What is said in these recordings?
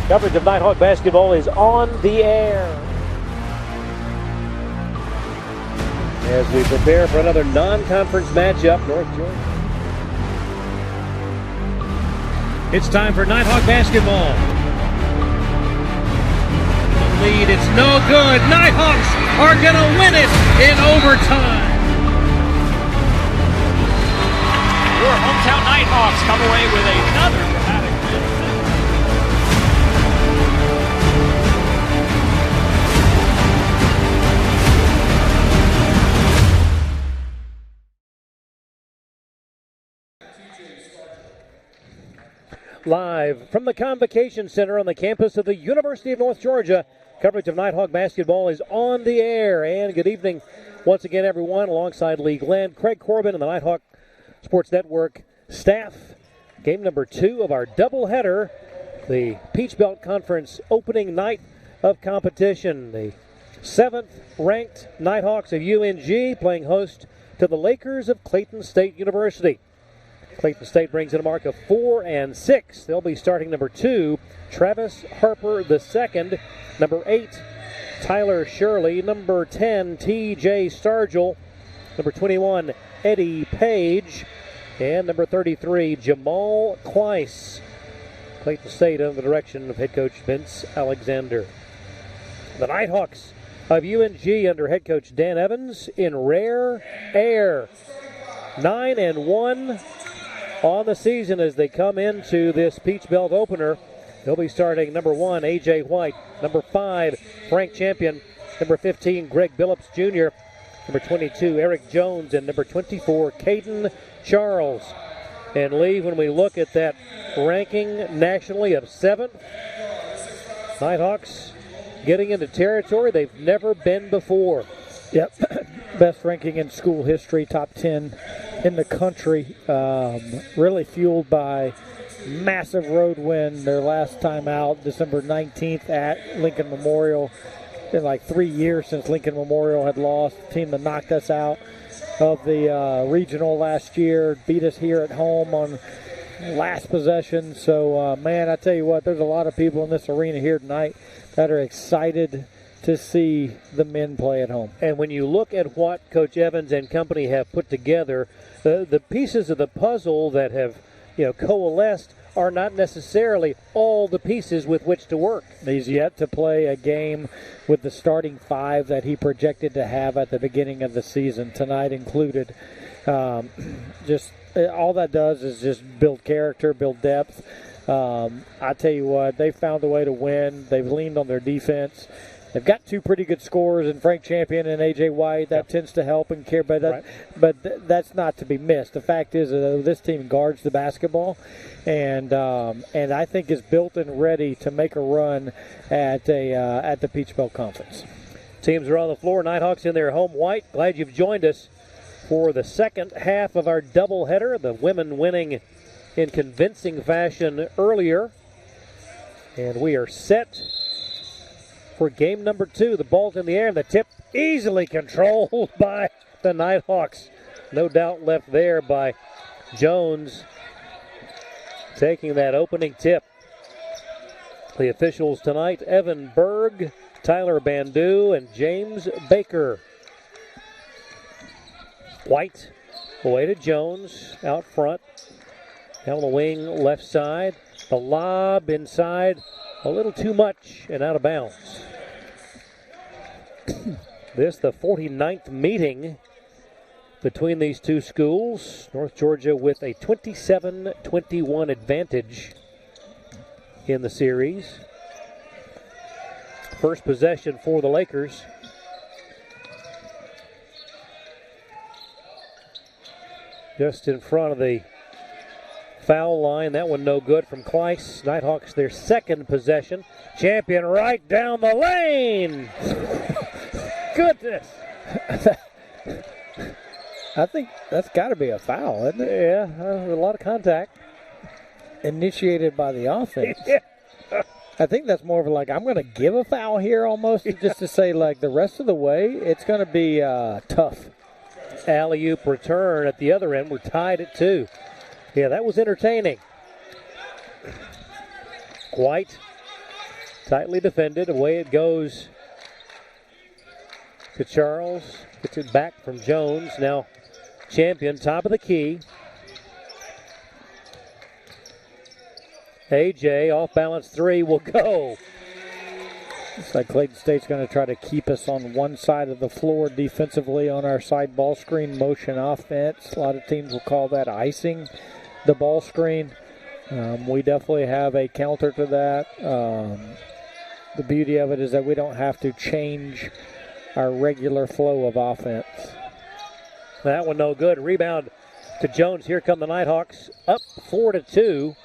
Coverage of Nighthawk basketball is on the air as we prepare for another non-conference matchup. North Georgia. It's time for Nighthawk basketball. The lead, it's no good. Nighthawks are going to win it in overtime. Your hometown Nighthawks come away with another dramatic win. Live from the Convocation Center on the campus of the University of North Georgia, coverage of Nighthawk basketball is on the air. And good evening once again, everyone, alongside Lee Glenn, Craig Corbin, and the Nighthawk Sports Network staff. Game number 2 of our doubleheader, the Peach Belt Conference opening night of competition. The 7th-ranked Nighthawks of UNG playing host to the Lakers of Clayton State University. Clayton State brings in a mark of 4-6. They'll be starting number 2, Travis Harper II. Number 8, Tyler Shirley. Number 10, TJ Stargell. Number 21, Eddie Page. And number 33, Jamal Kleiss. Clayton State under the direction of head coach Vince Alexander. The Nighthawks of UNG under head coach Dan Evans in rare air. 9-1 on the season as they come into this Peach Belt opener. They'll be starting number 1, A.J. White. Number 5, Frank Champion. Number 15, Greg Billups Jr. Number 22, Eric Jones. And number 24, Caden Charles. And Lee, when we look at that ranking nationally of 7th, Nighthawks getting into territory they've never been before. Yep, best ranking in school history, top 10 in the country. Really fueled by massive road win their last time out, December 19th at Lincoln Memorial. It's been like 3 years since Lincoln Memorial had lost. The team that knocked us out of the regional last year beat us here at home on last possession. So, man, I tell you what, there's a lot of people in this arena here tonight that are excited to see the men play at home. And when you look at what Coach Evans and company have put together, the pieces of the puzzle that have coalesced are not necessarily all the pieces with which to work. He's yet to play a game with the starting 5 that he projected to have at the beginning of the season, tonight included. Just all that does is just build character, build depth. I tell you what, they found a way to win. They've leaned on their defense. They've got 2 pretty good scorers in Frank Champion and A.J. White. That tends to help and care, but that's not to be missed. The fact is this team guards the basketball, and I think is built and ready to make a run at the Peach Belt Conference. Teams are on the floor. Nighthawks in their home white. Glad you've joined us for the second half of our doubleheader. The women winning in convincing fashion earlier, and we are set for game number 2. The ball's in the air, and the tip easily controlled by the Nighthawks. No doubt left there by Jones taking that opening tip. The officials tonight, Evan Berg, Tyler Bandu, and James Baker. White away to Jones out front. Down the wing, left side. The lob inside. A little too much and out of bounds. This, the 49th meeting between these two schools. North Georgia with a 27-21 advantage in the series. First possession for the Lakers. Just in front of the foul line. That one no good from Kleiss. Nighthawks their second possession. Champion right down the lane. Goodness. I think that's got to be a foul, isn't it? Yeah, a lot of contact. Initiated by the offense. Yeah. I think that's more of I'm going to give a foul here almost, just to say, the rest of the way, it's going to be tough. Alley-oop return at the other end. We're tied at 2. Yeah, that was entertaining. White Tightly defended. Away it goes to Charles. Gets it back from Jones. Now Champion, top of the key. AJ, off balance three, will go. Looks like Clayton State's going to try to keep us on one side of the floor defensively on our side ball screen motion offense. A lot of teams will call that icing the ball screen. We definitely have a counter to that. The beauty of it is that we don't have to change our regular flow of offense. That one no good. Rebound to Jones. Here come the Nighthawks. Up 4-2.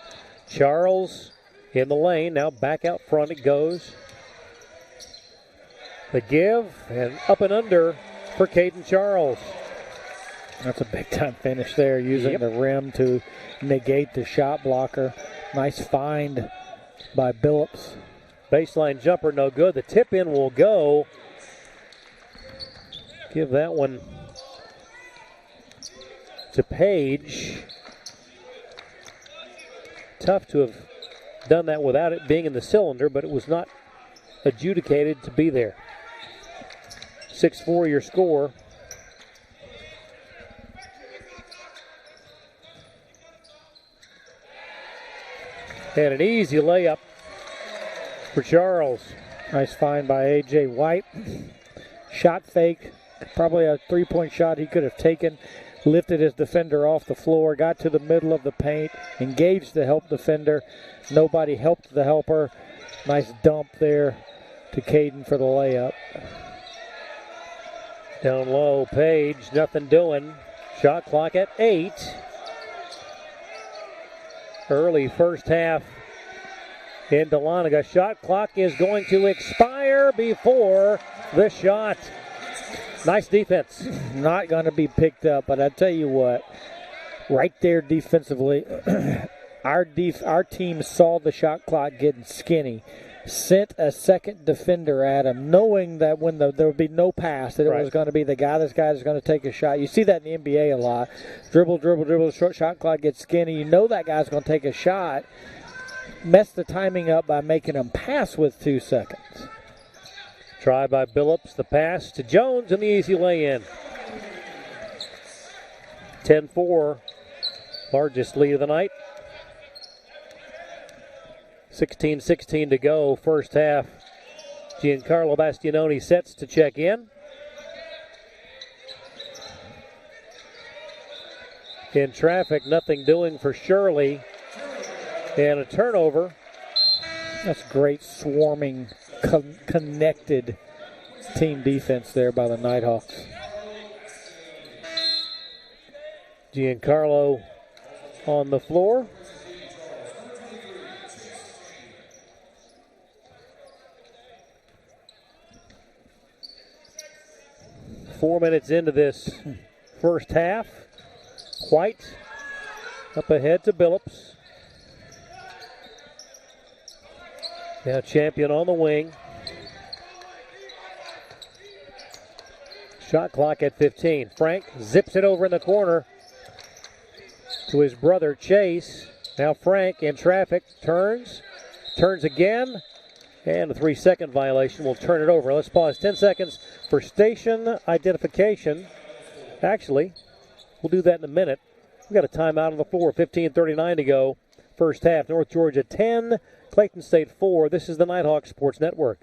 Charles in the lane. Now back out front it goes. The give, and up and under for Caden Charles. That's a big-time finish there, using the rim to negate the shot blocker. Nice find by Billups. Baseline jumper, no good. The tip-in will go. Give that one to Page. Tough to have done that without it being in the cylinder, but it was not adjudicated to be there. 6-4 your score. And an easy layup for Charles. Nice find by A.J. White. Shot fake. Probably a three-point shot he could have taken. Lifted his defender off the floor. Got to the middle of the paint. Engaged the help defender. Nobody helped the helper. Nice dump there to Caden for the layup. Down low, Page, nothing doing. Shot clock at 8. Early first half in Dahlonega. Shot clock is going to expire before the shot. Nice defense. Not going to be picked up, but I tell you what, right there defensively, our team saw the shot clock getting skinny. Sent a second defender at him, knowing that when there would be no pass, that it was going to be the guy that's going to take a shot. You see that in the NBA a lot. Dribble, short shot clock gets skinny. You know that guy's going to take a shot. Mess the timing up by making him pass with 2 seconds. Try by Billups, the pass to Jones, and the easy lay-in. 10-4, largest lead of the night. 16-16 to go, first half. Giancarlo Bastianoni sets to check in. In traffic, nothing doing for Shirley. And a turnover. That's great swarming, connected team defense there by the Nighthawks. Giancarlo on the floor. Four minutes into this first half. White up ahead to Billups. Now Champion on the wing. Shot clock at 15. Frank zips it over in the corner to his brother Chase. Now Frank in traffic, turns again, and a 3-second violation will turn it over. Let's pause 10 seconds for station identification. Actually, we'll do that in a minute. We've got a timeout on the floor, 15:39 to go. First half, North Georgia 10, Clayton State 4. This is the Nighthawk Sports Network.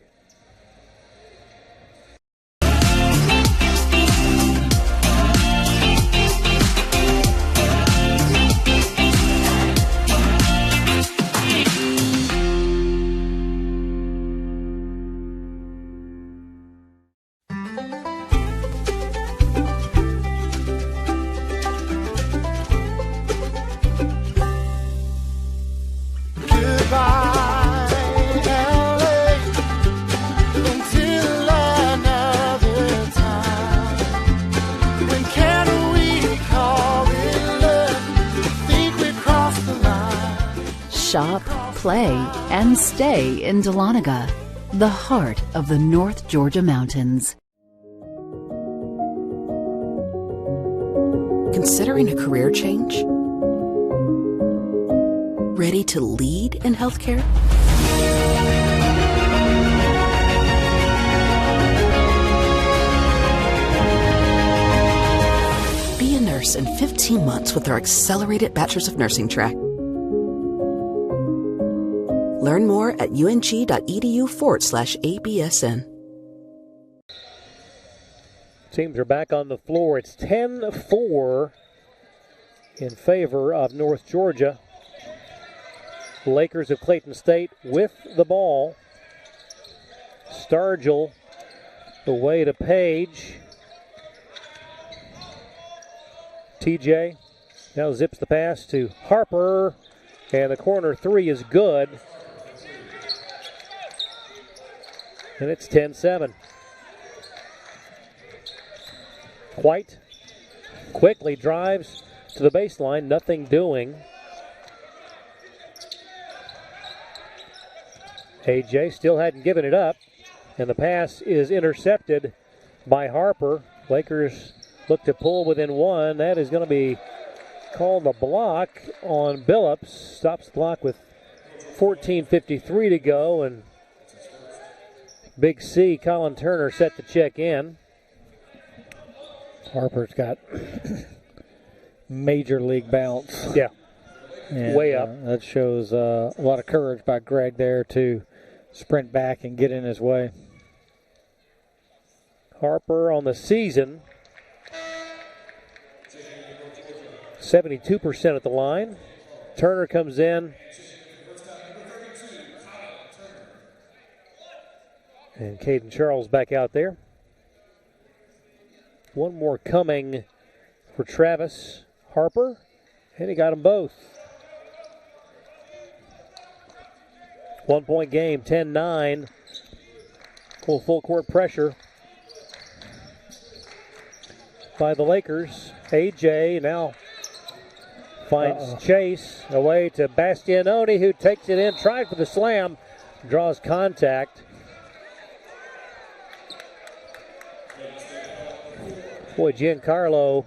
Shop, play, and stay in Dahlonega, the heart of the North Georgia mountains. Considering a career change? Ready to lead in healthcare? 18 months with our accelerated Bachelor's of Nursing track. Learn more at ung.edu/ABSN. Teams are back on the floor. It's 10-4 in favor of North Georgia. The Lakers of Clayton State with the ball. Stargell away to Page. TJ now zips the pass to Harper, and the corner three is good. And it's 10-7. White quickly drives to the baseline, nothing doing. AJ still hadn't given it up, and the pass is intercepted by Harper. Lakers look to pull within one. That is going to be called a block on Billups. Stops the clock with 14:53 to go, and Big C, Colin Turner, set to check in. Harper's got major league bounce. Yeah, And, way up. That shows a lot of courage by Greg there to sprint back and get in his way. Harper on the season, 72% at the line. Turner comes in. And Caden Charles back out there. One more coming for Travis Harper. And he got them both. 1 point game, 10-9. Full court pressure by the Lakers. AJ now finds Chase away to Bastianoni, who takes it in, tried for the slam, draws contact. Boy, Giancarlo,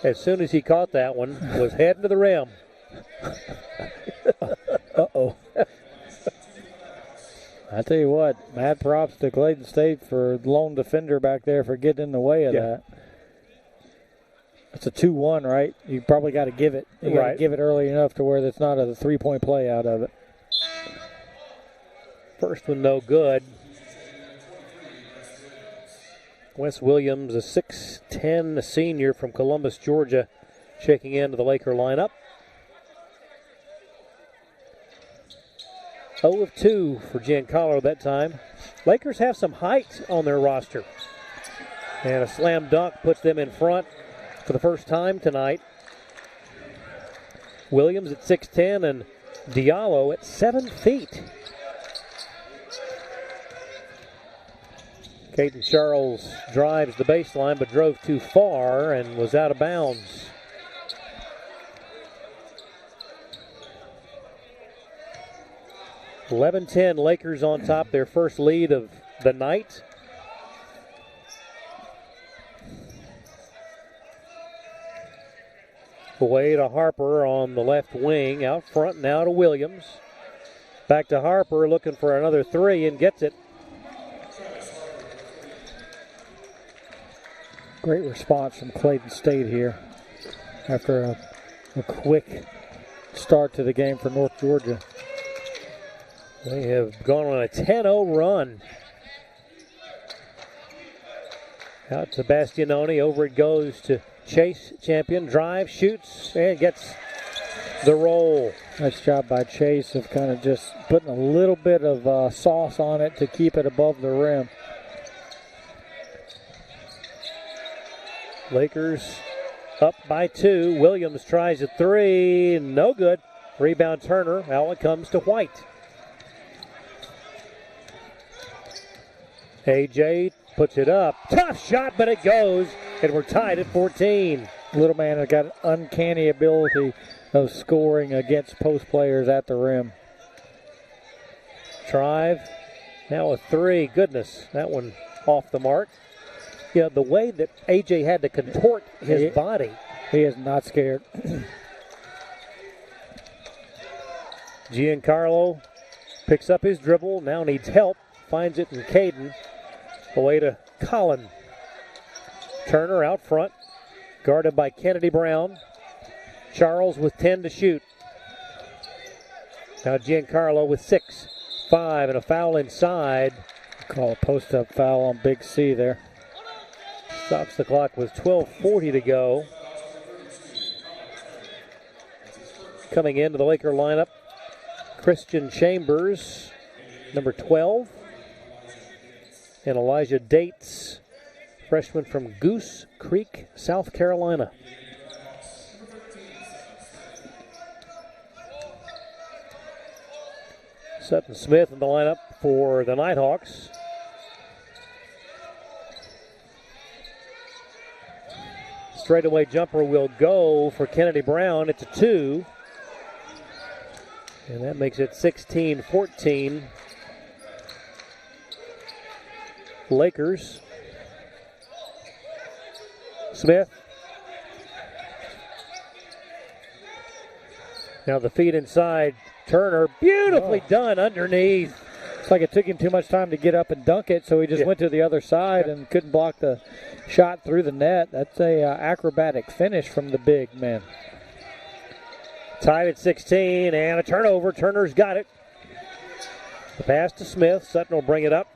as soon as he caught that one, was heading to the rim. Uh-oh. I tell you what, mad props to Clayton State for lone defender back there for getting in the way of that. It's a 2-1, right? You probably got to give it. You got to give it early enough to where there's not a three-point play out of it. First one no good. Wes Williams, a 6'10 senior from Columbus, Georgia, checking into the Laker lineup. 0 of 2 for Giancarlo that time. Lakers have some height on their roster. And a slam dunk puts them in front for the first time tonight. Williams at 6'10 and Diallo at 7 feet. Caden Charles drives the baseline but drove too far and was out of bounds. (11-10) Lakers on top, their first lead of the night. Away to Harper on the left wing, out front now to Williams. Back to Harper looking for another three and gets it. Great response from Clayton State here after a quick start to the game for North Georgia. They have gone on a 10-0 run. Out to Bastianoni. Over it goes to Chase, champion. Drive, shoots, and gets the roll. Nice job by Chase of kind of just putting a little bit of sauce on it to keep it above the rim. Lakers up by 2. Williams tries a three. No good. Rebound Turner. Now it comes to White. AJ puts it up. Tough shot, but it goes. And we're tied at 14. Little man has got an uncanny ability of scoring against post players at the rim. Drive. Now a three. Goodness, that one off the mark. Yeah, the way that AJ had to contort his body. He is not scared. Giancarlo picks up his dribble. Now needs help. Finds it in Caden. Away to Colin. Turner out front. Guarded by Kennedy Brown. Charles with 10 to shoot. Now Giancarlo with 6, 5, and a foul inside. Call a post-up foul on Big C there. Stops the clock with 12:40 to go. Coming into the Laker lineup, Christian Chambers, number 12. And Elijah Dates, freshman from Goose Creek, South Carolina. Sutton Smith in the lineup for the Nighthawks. Straightaway jumper will go for Kennedy Brown. It's a 2. And that makes it 16-14. Lakers. Smith. Now the feed inside. Turner, beautifully done underneath. It's like it took him too much time to get up and dunk it, so he just went to the other side and couldn't block the shot through the net. That's a acrobatic finish from the big man. Tied at 16 and a turnover. Turner's got it. The pass to Smith. Sutton will bring it up.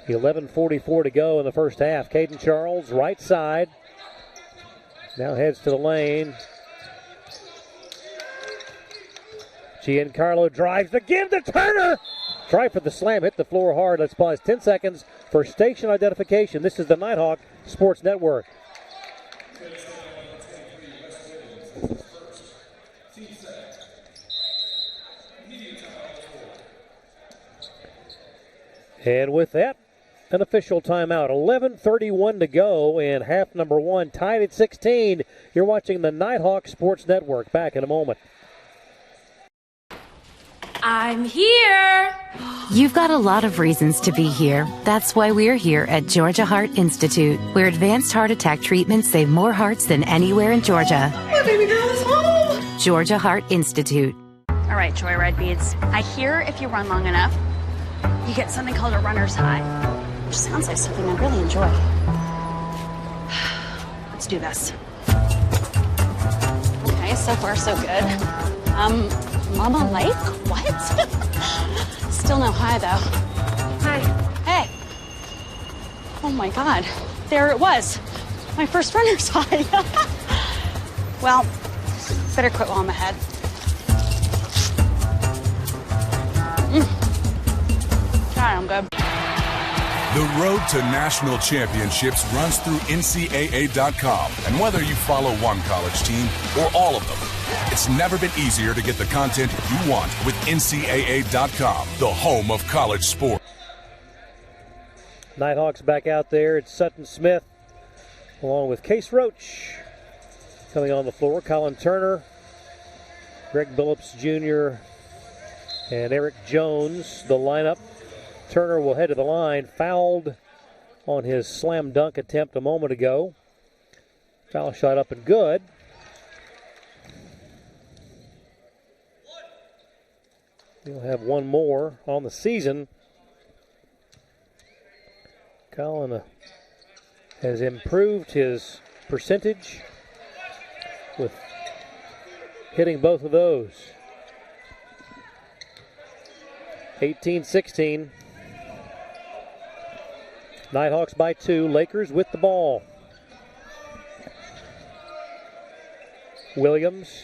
11:44 to go in the first half. Caden Charles, right side. Now heads to the lane. Giancarlo drives to give to Turner. Try for the slam, hit the floor hard. Let's pause 10 seconds for station identification. This is the Nighthawk Sports Network. And with that, an official timeout. 11:31 to go in half number 1, tied at 16. You're watching the Nighthawk Sports Network. Back in a moment. I'm here. You've got a lot of reasons to be here. That's why we're here at Georgia Heart Institute, where advanced heart attack treatments save more hearts than anywhere in Georgia. My baby girl is home. Georgia Heart Institute. All right, Joyride Beads. I hear if you run long enough, you get something called a runner's high, which sounds like something I really enjoy. Let's do this. Okay, so far so good. Mama Lake? What? Still no high, though. Hi. Hey. Oh, my God. There it was. My first runner's high. Well, better quit while I'm ahead. God, I'm good. The road to national championships runs through NCAA.com. And whether you follow one college team or all of them, it's never been easier to get the content you want with NCAA.com, the home of college sport. Nighthawks back out there. It's Sutton Smith along with Case Roach coming on the floor. Colin Turner, Greg Billups Jr., and Eric Jones, the lineup. Turner will head to the line, fouled on his slam dunk attempt a moment ago. Foul shot up and good. He'll have one more on the season. Colin has improved his percentage with hitting both of those. 18-16. Nighthawks by 2. Lakers with the ball. Williams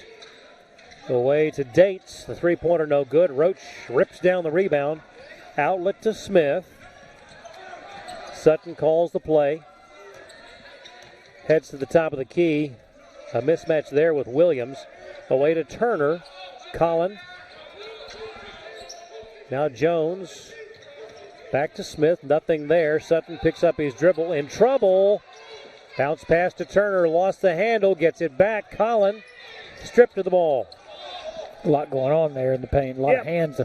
away to Dates. The three-pointer no good. Roach rips down the rebound. Outlet to Smith. Sutton calls the play. Heads to the top of the key. A mismatch there with Williams. Away to Turner. Collin. Now Jones. Back to Smith. Nothing there. Sutton picks up his dribble. In trouble. Bounce pass to Turner. Lost the handle. Gets it back. Collin. Stripped to the ball. A lot going on there in the paint. A lot of hands.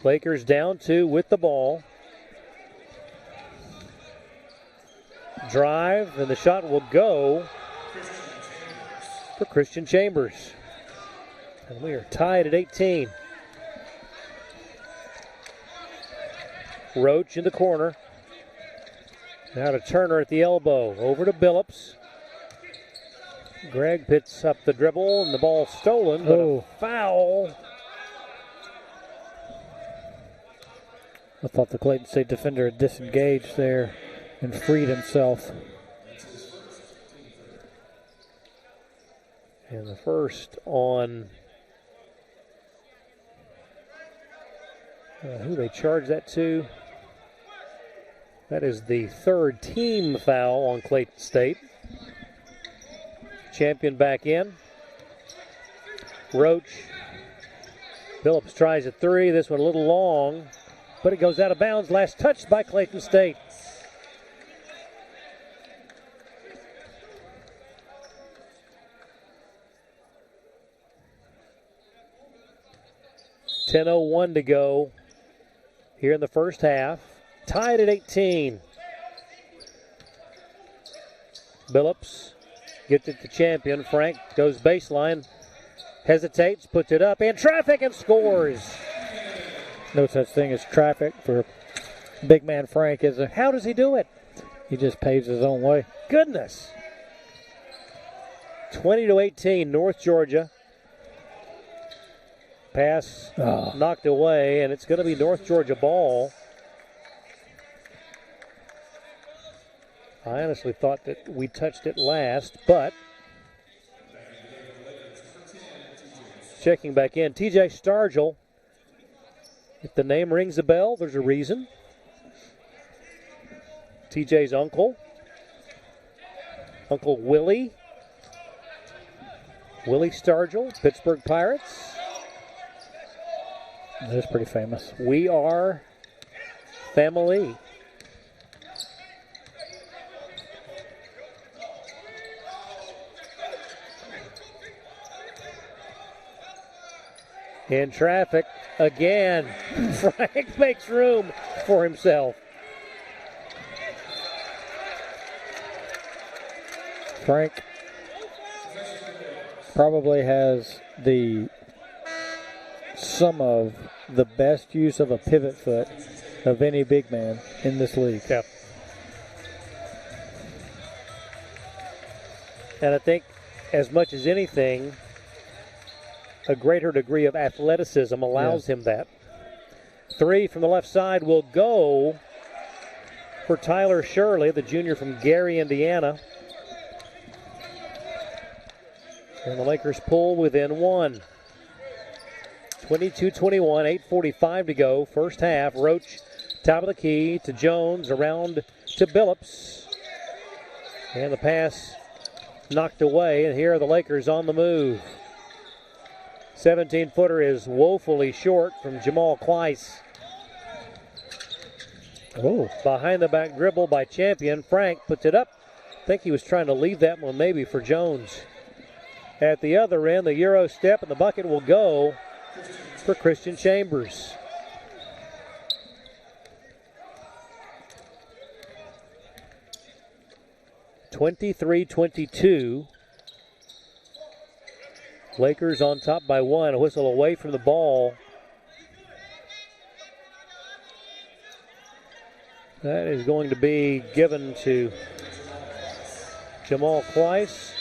Lakers down 2 with the ball. Drive, and the shot will go for Christian Chambers. And we are tied at 18. Roach in the corner. Now to Turner at the elbow. Over to Billups. Greg picks up the dribble and the ball stolen, but a foul. I thought the Clayton State defender had disengaged there and freed himself. And the first on who they charge that to. That is the third team foul on Clayton State. Champion back in. Roach. Phillips tries a three. This one a little long, but it goes out of bounds. Last touched by Clayton State. .10:01 to go here in the first half. Tied at 18. Billups gets it to Champion. Frank goes baseline. Hesitates, puts it up in traffic and scores. No such thing as traffic for big man Frank, is there? How does he do it? He just paves his own way. Goodness. 20-18, North Georgia. Pass knocked away, and it's going to be North Georgia ball. I honestly thought that we touched it last, but checking back in, TJ Stargell. If the name rings a bell, there's a reason. TJ's uncle, Uncle Willie Stargell, Pittsburgh Pirates. That's pretty famous. We are family. In traffic again. Frank makes room for himself. Frank probably has some of the best use of a pivot foot of any big man in this league. Yep. And I think as much as anything, a greater degree of athleticism allows him that. Three from the left side will go for Tyler Shirley, the junior from Gary, Indiana. And the Lakers pull within one. 22-21, 8:45 to go. First half. Roach, top of the key to Jones, around to Billups. And the pass knocked away, and here are the Lakers on the move. 17-footer is woefully short from Jamal Kleiss. Behind the back dribble by Champion. Frank puts it up. I think he was trying to leave that one maybe for Jones. At the other end, the Euro step, and the bucket will go for Christian Chambers. (23-22). Lakers on top by one. A whistle away from the ball. That is going to be given to Jamal Kleiss.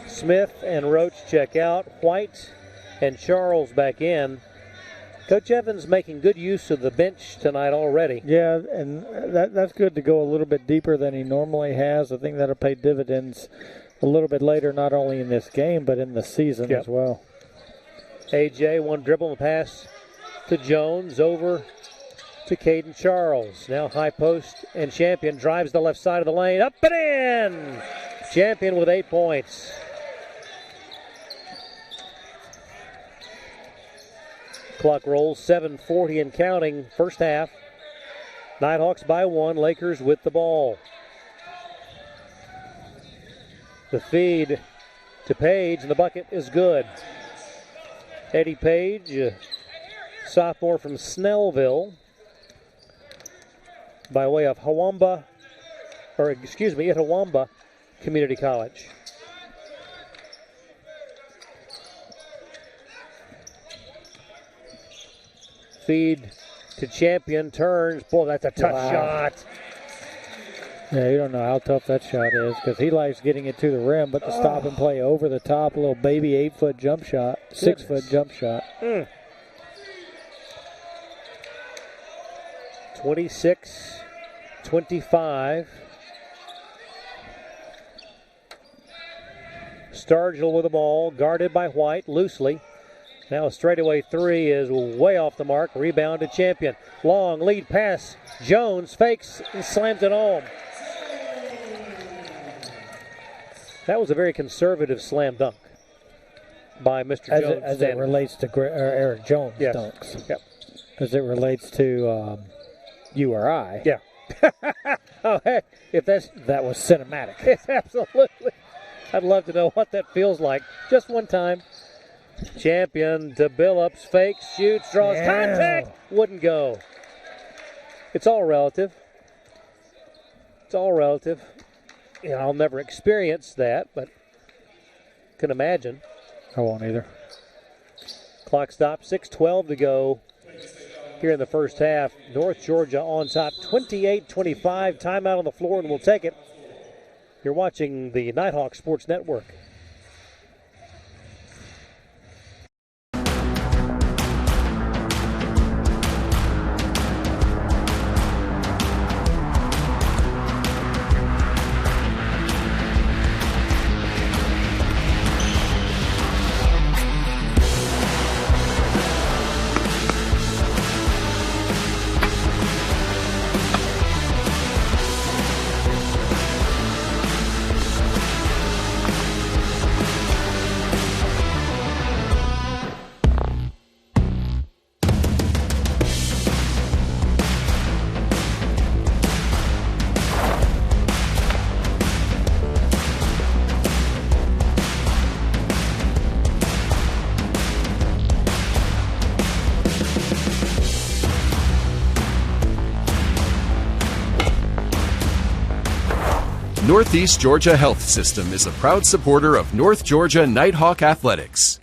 Smith and Roach check out. White and Charles back in. Coach Evans making good use of the bench tonight already. Yeah, and that's good to go a little bit deeper than he normally has. I think that'll pay dividends a little bit later, not only in this game, but in the season as well. AJ, one dribble and pass to Jones, over to Caden Charles. Now high post, and Champion drives the left side of the lane, up and in! Champion with 8 points. Clock rolls, 7:40 and counting, first half. Nighthawks by one, Lakers with the ball. The feed to Page, and the bucket is good. Eddie Page, sophomore from Snellville, by way of Itawamba Community College. feed to Champion. Turns. Boy, that's a tough shot. Yeah, you don't know how tough that shot is because he likes getting it to the rim, but to stop and play over the top, a little baby 8-foot jump shot, 6-foot jump shot. 26-25. Stargell with the ball, guarded by White loosely. Now a straightaway three is way off the mark. Rebound to Champion. Long lead pass. Jones fakes and slams it home. That was a very conservative slam dunk by Mr. Jones. As it relates to Eric Jones dunks. Yep. As it relates to URI. Yeah. Oh, heck, that was cinematic. Absolutely. I'd love to know what that feels like. Just one time. Champion to Billups. Fakes, shoots, draws, contact. Wouldn't go. It's all relative. It's all relative. You know, I'll never experience that, but can imagine. I won't either. Clock stops, 6:12 to go here in the first half. North Georgia on top, 28-25. Timeout on the floor, and we'll take it. You're watching the Nighthawk Sports Network. Northeast Georgia Health System is a proud supporter of North Georgia Nighthawk Athletics.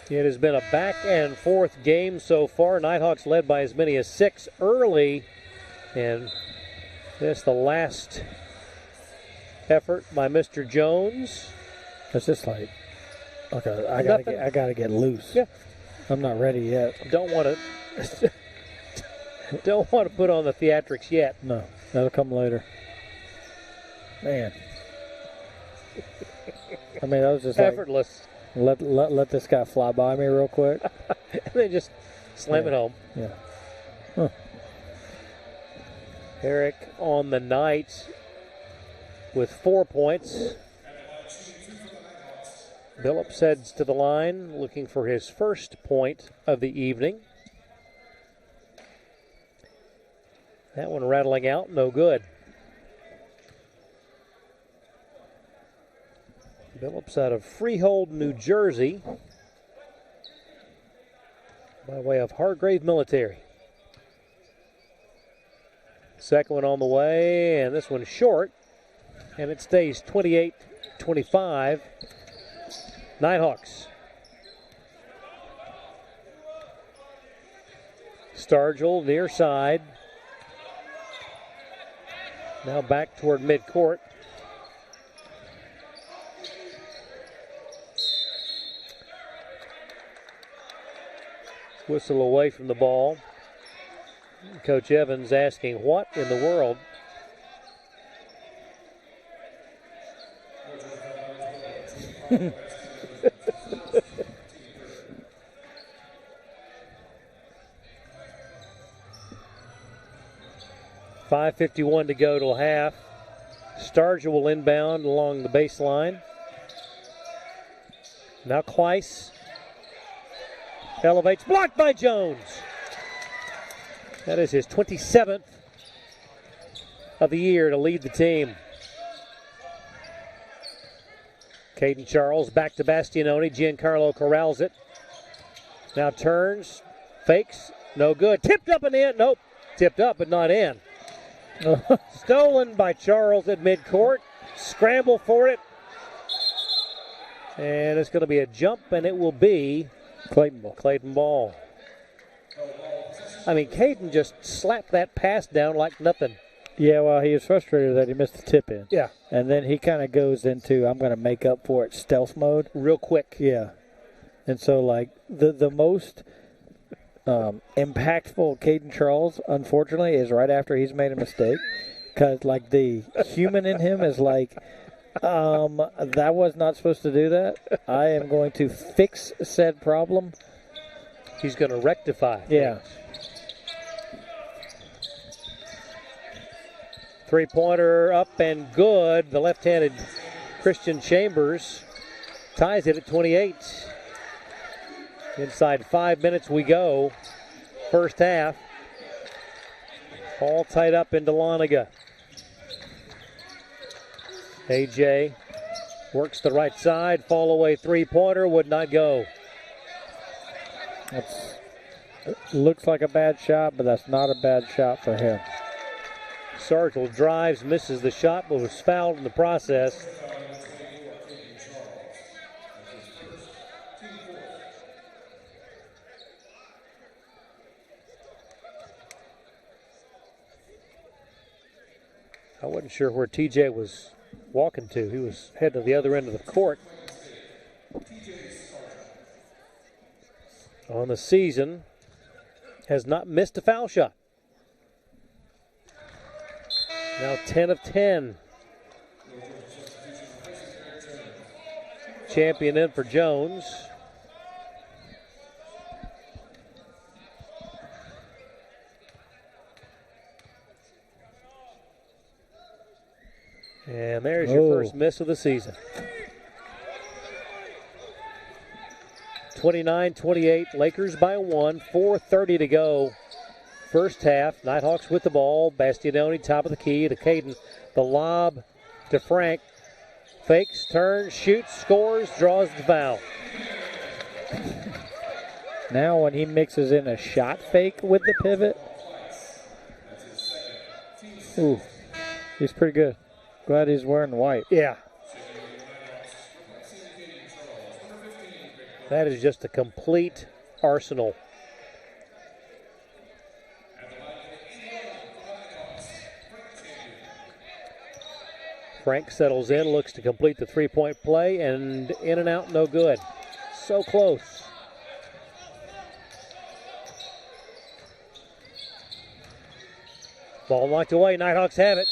It has been a back and forth game so far. Nighthawks led by as many as 6 early. And this the last effort by Mr. Jones. It's just like, okay, I gotta get loose. Yeah. I'm not ready yet. Don't want to put on the theatrics yet. No, that'll come later. Man. I mean, that was just effortless. Like, let this guy fly by me real quick. And then just slam it home. Yeah. Huh. Eric on the night with 4 points. Billups heads to the line looking for his first point of the evening. That one rattling out, no good. Billups out of Freehold, New Jersey, by way of Hargrave Military. Second one on the way, and this one short, and it stays 28-25. Nighthawks. Stargell near side. Now back toward midcourt. Whistle away from the ball. Coach Evans asking, what in the world? .5:51 to go till half. Stargell will inbound along the baseline. Now Kleiss elevates, blocked by Jones. That is his 27th of the year to lead the team. Caden Charles back to Bastianoni. Giancarlo corrals it. Now turns, fakes, no good. Tipped up and in. Nope. Tipped up but not in. Stolen by Charles at midcourt. Scramble for it. And it's going to be a jump, and it will be Clayton ball. Clayton ball. I mean, Clayton just slapped that pass down like nothing. Yeah, well, he was frustrated that he missed the tip in. Yeah. And then he kind of goes into, I'm going to make up for it, stealth mode. Real quick. Yeah. And so, like, the most impactful Caden Charles, unfortunately, is right after he's made a mistake. Because, like, the human in him is like, that was not supposed to do that. I am going to fix said problem. He's going to rectify. Yeah. Three-pointer up and good. The left-handed Christian Chambers ties it at 28. Inside 5 minutes we go. First half. All tied up in Dahlonega. AJ works the right side. Fall away three-pointer would not go. Looks like a bad shot, but that's not a bad shot for him. Sargent drives, misses the shot, but was fouled in the process. I wasn't sure where TJ was walking to. He was heading to the other end of the court. On the season, has not missed a foul shot. Now 10 of 10. Champion in for Jones. And there's your first miss of the season. 29-28, Lakers by one, 4:30 to go. First half, Nighthawks with the ball. Bastianoni, top of the key to Clayton. The lob to Frank. Fakes, turns, shoots, scores, draws the foul. Now when he mixes in a shot fake with the pivot, ooh, he's pretty good. Glad he's wearing white. Yeah. That is just a complete arsenal. Frank settles in, looks to complete the three-point play, and in and out, no good. So close. Ball knocked away, Nighthawks have it.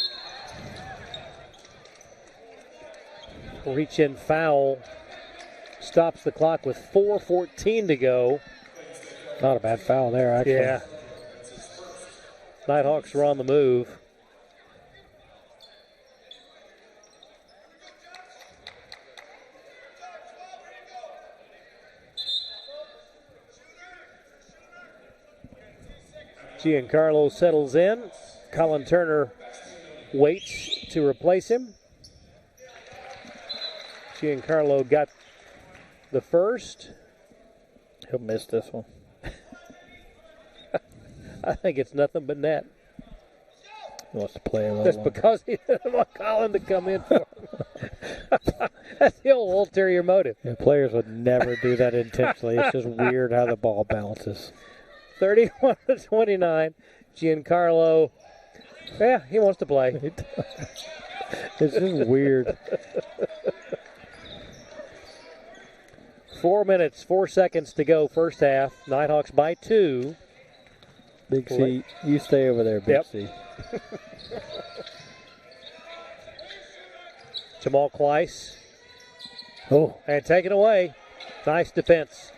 Reach-in foul stops the clock with 4:14 to go. Not a bad foul there, actually. Yeah. Nighthawks are on the move. Giancarlo settles in. Colin Turner waits to replace him. Giancarlo got the first. He'll miss this one. I think it's nothing but net. He wants to play a little That's longer. because he didn't want Colin to come in for him. That's the old ulterior motive. Yeah, players would never do that intentionally. It's just weird how the ball bounces. 31-29. Giancarlo, yeah, he wants to play. It's just weird. 4 minutes, 4 seconds to go, first half. Nighthawks by 2. Big C, you stay over there, Big C. Jamal Kleiss. Oh. And taken away. Nice defense.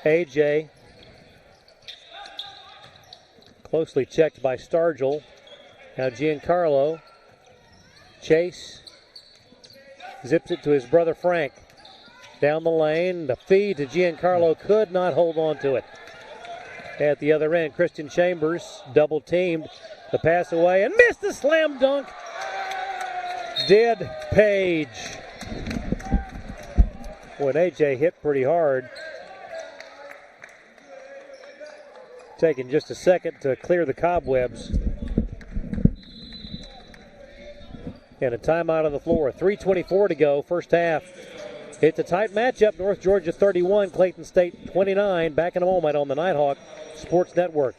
AJ. Closely checked by Stargell. Now Giancarlo. Chase. Zips it to his brother Frank. Down the lane. The feed to Giancarlo could not hold on to it. At the other end, Christian Chambers double teamed. The pass away and missed the slam dunk. Did Page. When AJ hit pretty hard. Taking just a second to clear the cobwebs. And a timeout on the floor. 3:24 to go, first half. It's a tight matchup. North Georgia 31, Clayton State 29. Back in a moment on the Nighthawk Sports Network.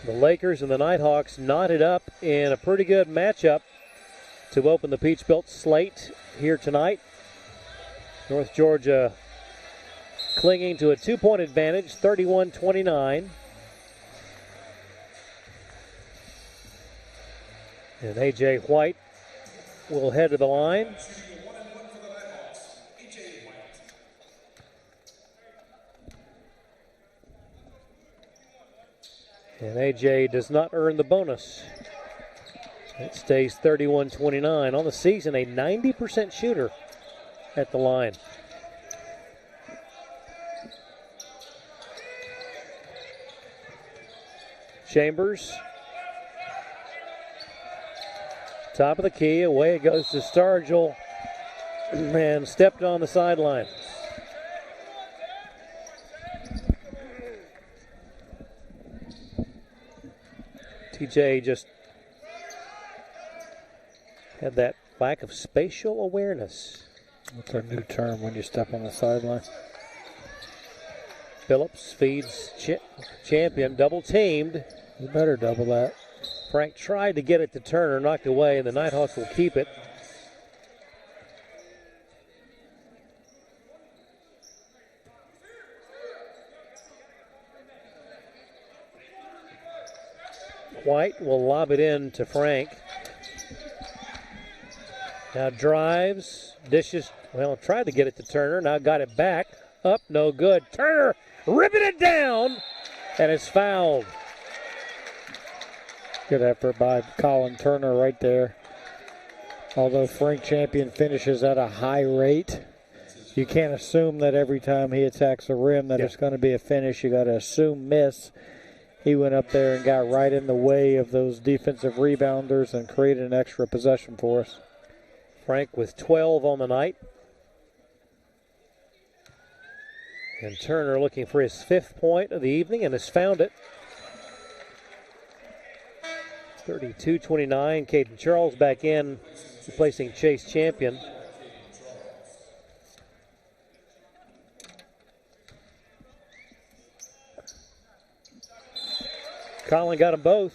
The Lakers and the Nighthawks knotted up in a pretty good matchup to open the Peach-Belt slate here tonight. North Georgia clinging to a 2-point advantage, 31-29. And A.J. White will head to the line. And A.J. does not earn the bonus. It stays 31-29. On the season, a 90% shooter at the line. Chambers. Top of the key. Away it goes to Stargell. And stepped on the sideline. TJ just had that lack of spatial awareness. That's a new term when you step on the sideline. Phillips feeds Champion, double teamed. You better double that. Frank tried to get it to Turner, knocked away, and the Nighthawks will keep it. White will lob it in to Frank. Now drives, dishes, well, tried to get it to Turner, now got it back. Up, no good. Turner ripping it down, and it's fouled. Good effort by Colin Turner right there. Although Frank Champion finishes at a high rate, you can't assume that every time he attacks the rim that it's going to be a finish. You got to assume miss. He went up there and got right in the way of those defensive rebounders and created an extra possession for us. Frank with 12 on the night. And Turner looking for his 5th point of the evening and has found it. 32-29. Caden Charles back in, replacing Chase Champion. Colin got them both.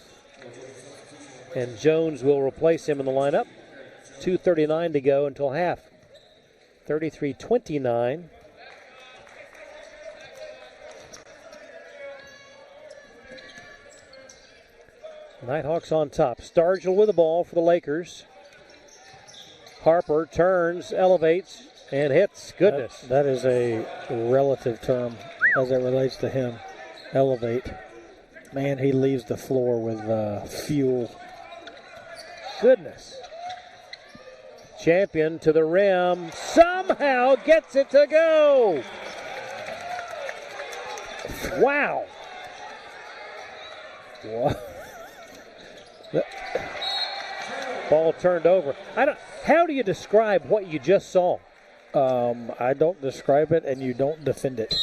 And Jones will replace him in the lineup. 2:39 to go until half. 33-29. Nighthawks on top. Stargell with the ball for the Lakers. Harper turns, elevates, and hits. Goodness. That is a relative term as it relates to him. Elevate. Man, he leaves the floor with fuel. Goodness. Champion to the rim. Somehow gets it to go. Wow. Ball turned over. How do you describe what you just saw? I don't describe it, and you don't defend it.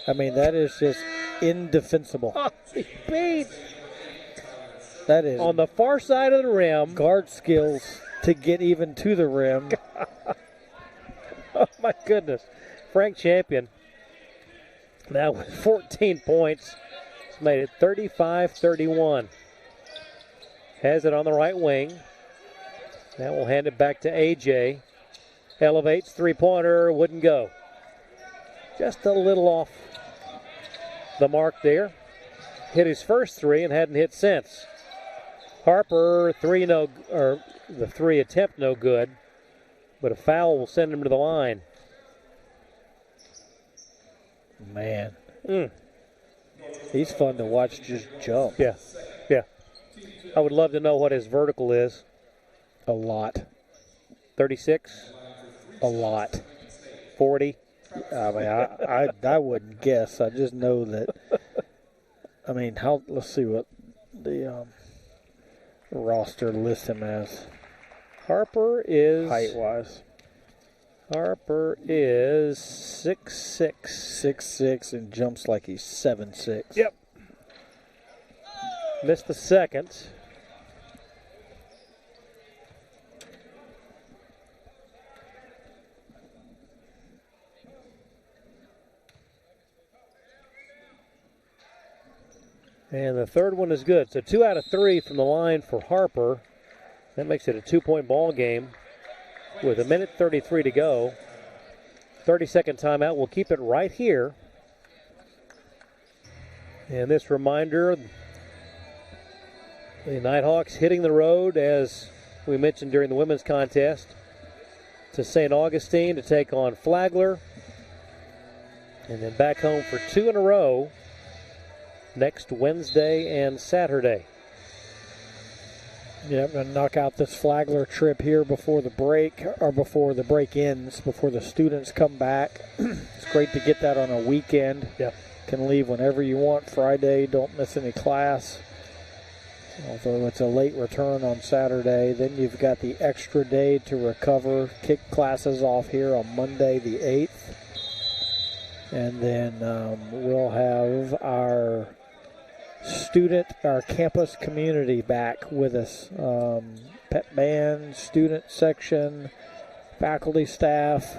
I mean, that is just indefensible. Oh, he beat. That is on the far side of the rim. Guard skills to get even to the rim. Oh, my goodness. Frank Champion Now with 14 points, it's made it 35-31. Has it on the right wing. Now we'll hand it back to AJ. Elevates, three-pointer, wouldn't go. Just a little off the mark there. Hit his first three and hadn't hit since. Harper, the three attempt no good, but a foul will send him to the line. Man. He's fun to watch just jump. Yeah. I would love to know what his vertical is. A lot. 36? A lot. 40? I mean, I wouldn't guess. I just know that. I mean, let's see what the roster lists him as. Harper is height-wise. Harper is 6'6". 6'6" and jumps like he's 7'6". Yep. Missed the second. And the third one is good. So 2 out of 3 from the line for Harper. That makes it a 2-point ball game with 1:33 to go. 30-second timeout. We'll keep it right here. And this reminder, the Nighthawks hitting the road, as we mentioned during the women's contest, to St. Augustine to take on Flagler. And then back home for 2 in a row next Wednesday and Saturday. Yeah, I'm going to knock out this Flagler trip here before the break, or before the break ends, before the students come back. It's great to get that on a weekend. Yeah. Can leave whenever you want Friday. Don't miss any class. Although it's a late return on Saturday. Then you've got the extra day to recover. Kick classes off here on Monday the 8th. And then we'll have our campus community back with us. Pep band, student section, faculty, staff.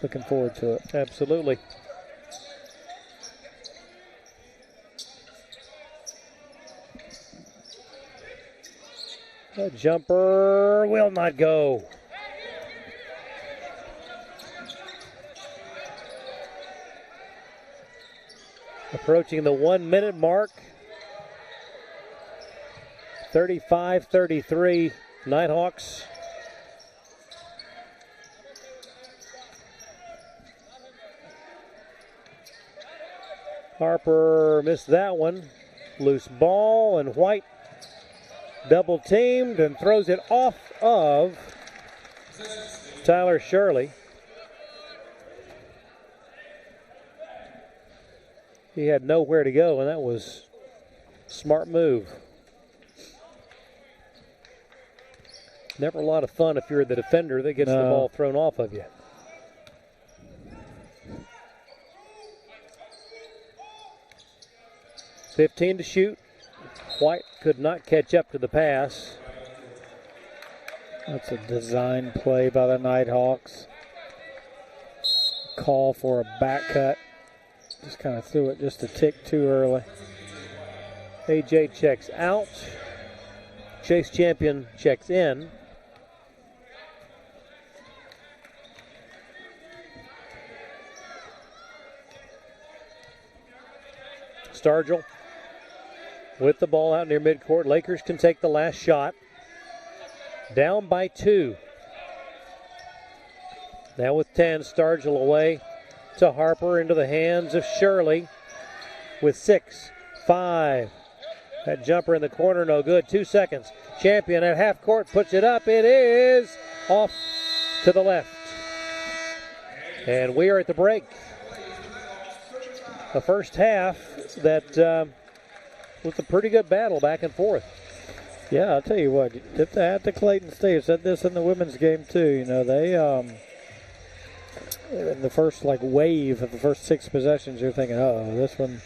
Looking forward to it. Absolutely. The jumper will not go. Approaching the 1 minute mark. 35-33 Nighthawks. Harper missed that one. Loose ball, and White double teamed and throws it off of Tyler Shirley. He had nowhere to go, and that was a smart move. Never a lot of fun if you're the defender that gets the ball thrown off of you. .15 to shoot. White could not catch up to the pass. That's a design play by the Nighthawks. Call for a back cut. Just kind of threw it just a tick too early. AJ checks out. Chase Champion checks in. Stargell with the ball out near midcourt. Lakers can take the last shot. Down by 2. Now with 10, Stargell away to Harper, into the hands of Shirley with 6, 5. That jumper in the corner, no good. 2 seconds. Champion at half court puts it up. It is off to the left. And we are at the break. The first half that was a pretty good battle back and forth. Yeah, I'll tell you what, at the Clayton State, said this in the women's game too. You know, they in the first wave of the first 6 possessions, you're thinking, this one,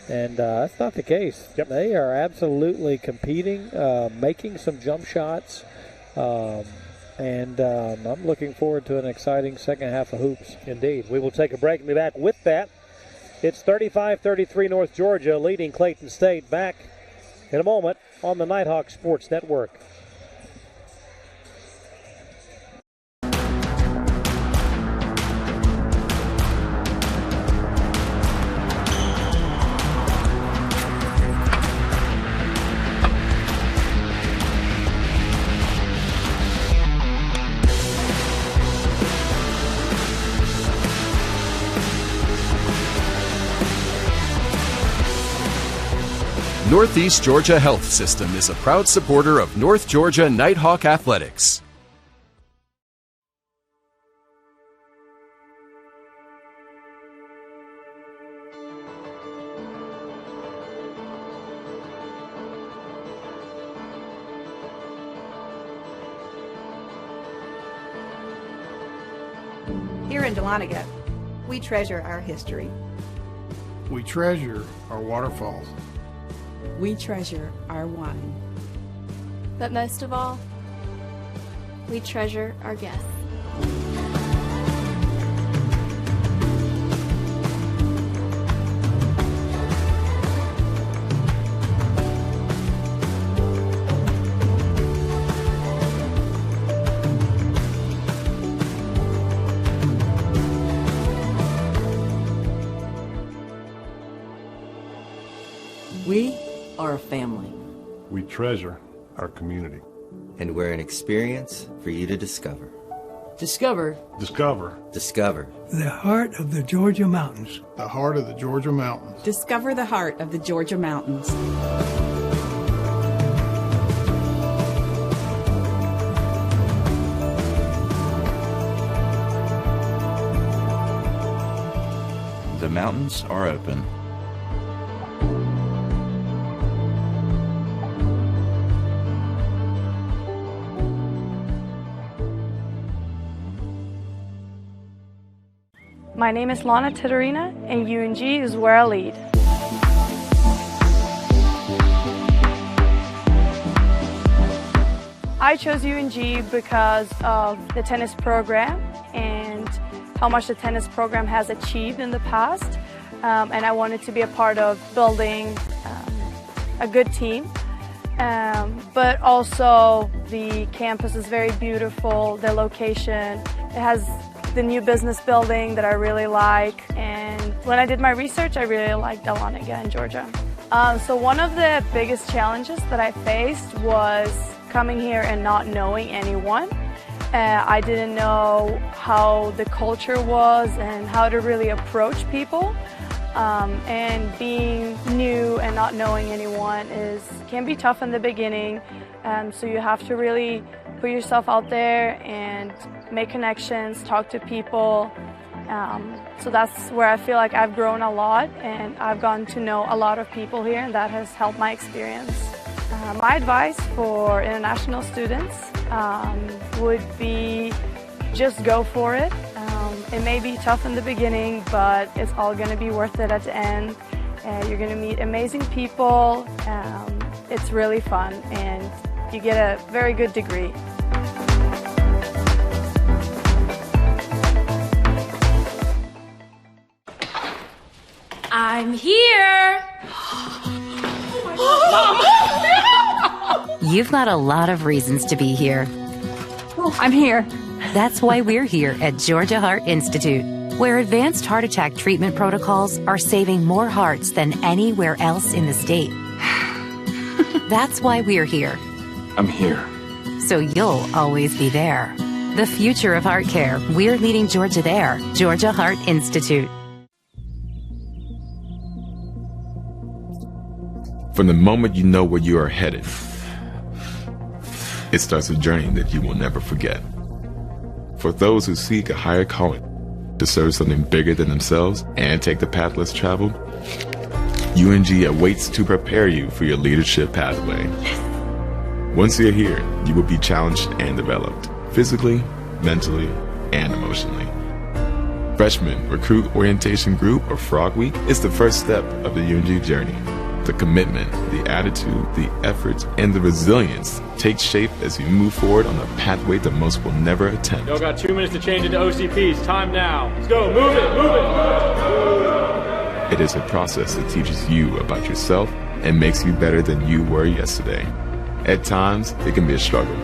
and that's not the case. Yep. They are absolutely competing, making some jump shots, and I'm looking forward to an exciting second half of hoops. Indeed. We will take a break and be back with that It's 35-33 North Georgia leading Clayton State. Back in a moment on the Nighthawk Sports Network. Northeast Georgia Health System is a proud supporter of North Georgia Nighthawk Athletics. Here in Dahlonega, we treasure our history. We treasure our waterfalls. We treasure our wine. But most of all, we treasure our guests. We are a family. We treasure our community. And we're an experience for you to discover. Discover. Discover. Discover. The heart of the Georgia mountains. The heart of the Georgia mountains. Discover the heart of the Georgia mountains. The mountains are open. My name is Lana Titterina, and UNG is where I lead. I chose UNG because of the tennis program and how much the tennis program has achieved in the past, and I wanted to be a part of building a good team. But also the campus is very beautiful, the location, it has the new business building that I really like, and when I did my research I really liked Dahlonega in Georgia. So one of the biggest challenges that I faced was coming here and not knowing anyone. I didn't know how the culture was and how to really approach people, and being new and not knowing anyone can be tough in the beginning, so you have to really put yourself out there and make connections, talk to people. So that's where I feel like I've grown a lot, and I've gotten to know a lot of people here, and that has helped my experience. My advice for international students would be just go for it. It may be tough in the beginning, but it's all going to be worth it at the end. You're going to meet amazing people. It's really fun, and you get a very good degree. I'm here! You've got a lot of reasons to be here. I'm here. That's why we're here at Georgia Heart Institute, where advanced heart attack treatment protocols are saving more hearts than anywhere else in the state. That's why we're here. I'm here. So you'll always be there. The future of heart care, we're leading Georgia there. Georgia Heart Institute. From the moment you know where you are headed, it starts a journey that you will never forget. For those who seek a higher calling, to serve something bigger than themselves and take the path less traveled, UNG awaits to prepare you for your leadership pathway. Once you're here, you will be challenged and developed, physically, mentally, and emotionally. Freshman Recruit Orientation Group, or Frog Week, is the first step of the UNG journey. The commitment, the attitude, the efforts, and the resilience take shape as you move forward on a pathway that most will never attempt. Y'all got 2 minutes to change into OCPs. Time now. Let's go. Move it. Move it. It is a process that teaches you about yourself and makes you better than you were yesterday. At times, it can be a struggle,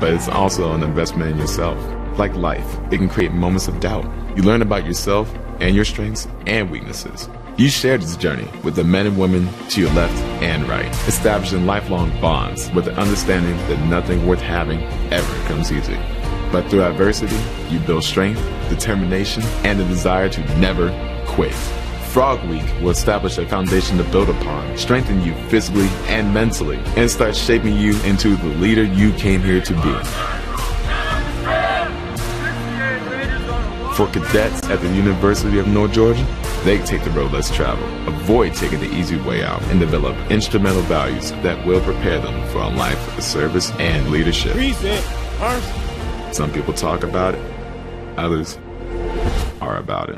but it's also an investment in yourself. Like life, it can create moments of doubt. You learn about yourself and your strengths and weaknesses. You share this journey with the men and women to your left and right, establishing lifelong bonds with the understanding that nothing worth having ever comes easy. But through adversity, you build strength, determination, and the desire to never quit. Frog Week will establish a foundation to build upon, strengthen you physically and mentally, and start shaping you into the leader you came here to be. For cadets at the University of North Georgia, they take the road less traveled, avoid taking the easy way out, and develop instrumental values that will prepare them for a life of service and leadership. Some people talk about it, others are about it.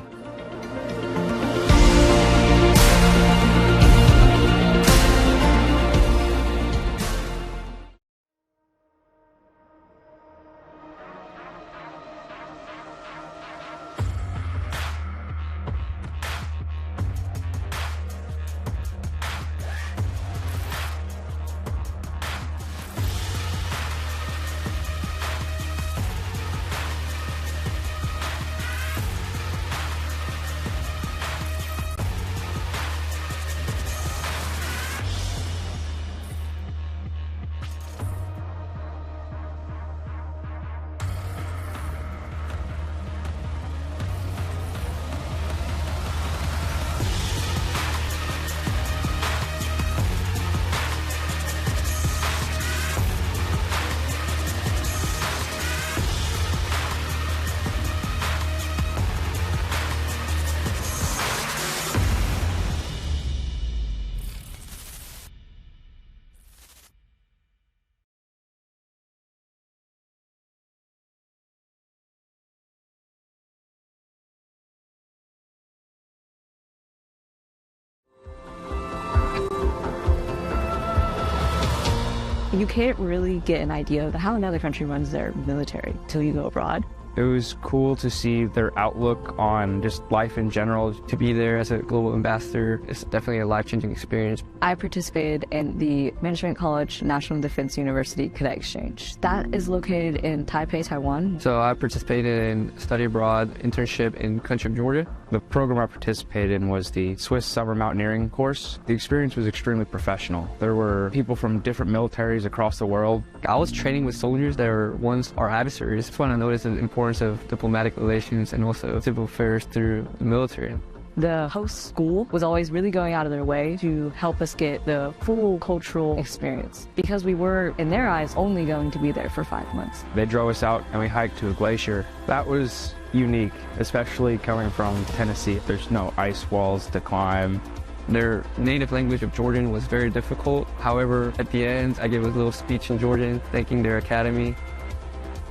You can't really get an idea of how another country runs their military till you go abroad. It was cool to see their outlook on just life in general. To be there as a global ambassador is definitely a life-changing experience. I participated in the Management College National Defense University Cadet Exchange. That is located in Taipei, Taiwan. So I participated in study abroad internship in country of Georgia. The program I participated in was the Swiss Summer Mountaineering course. The experience was extremely professional. There were people from different militaries across the world. I was training with soldiers that were once our adversaries. It's when I noticed the importance of diplomatic relations and also civil affairs through the military. The host school was always really going out of their way to help us get the full cultural experience because we were, in their eyes, only going to be there for 5 months. They drove us out and we hiked to a glacier. That was unique, especially coming from Tennessee. There's no ice walls to climb. Their native language of Georgian was very difficult. However, at the end, I gave a little speech in Georgian, thanking their academy.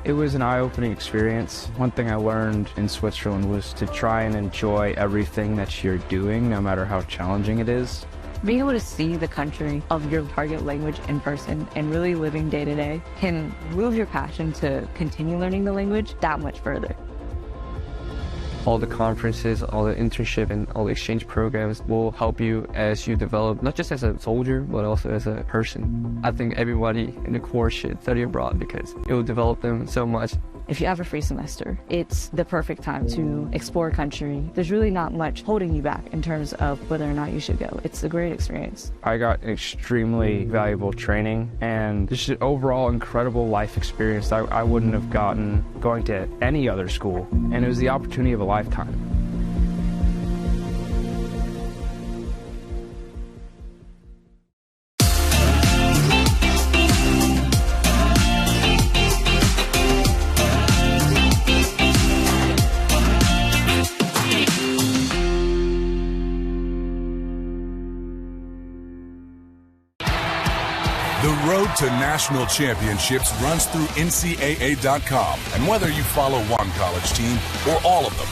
It was an eye-opening experience. One thing I learned in Switzerland was to try and enjoy everything that you're doing, no matter how challenging it is. Being able to see the country of your target language in person and really living day to day can move your passion to continue learning the language that much further. All the conferences, all the internship, and all the exchange programs will help you as you develop, not just as a soldier, but also as a person. I think everybody in the Corps should study abroad because it will develop them so much. If you have a free semester, it's the perfect time to explore a country. There's really not much holding you back in terms of whether or not you should go. It's a great experience. I got extremely valuable training and just an overall incredible life experience that I wouldn't have gotten going to any other school. And it was the opportunity of a lifetime. The road to national championships runs through NCAA.com. And whether you follow one college team or all of them,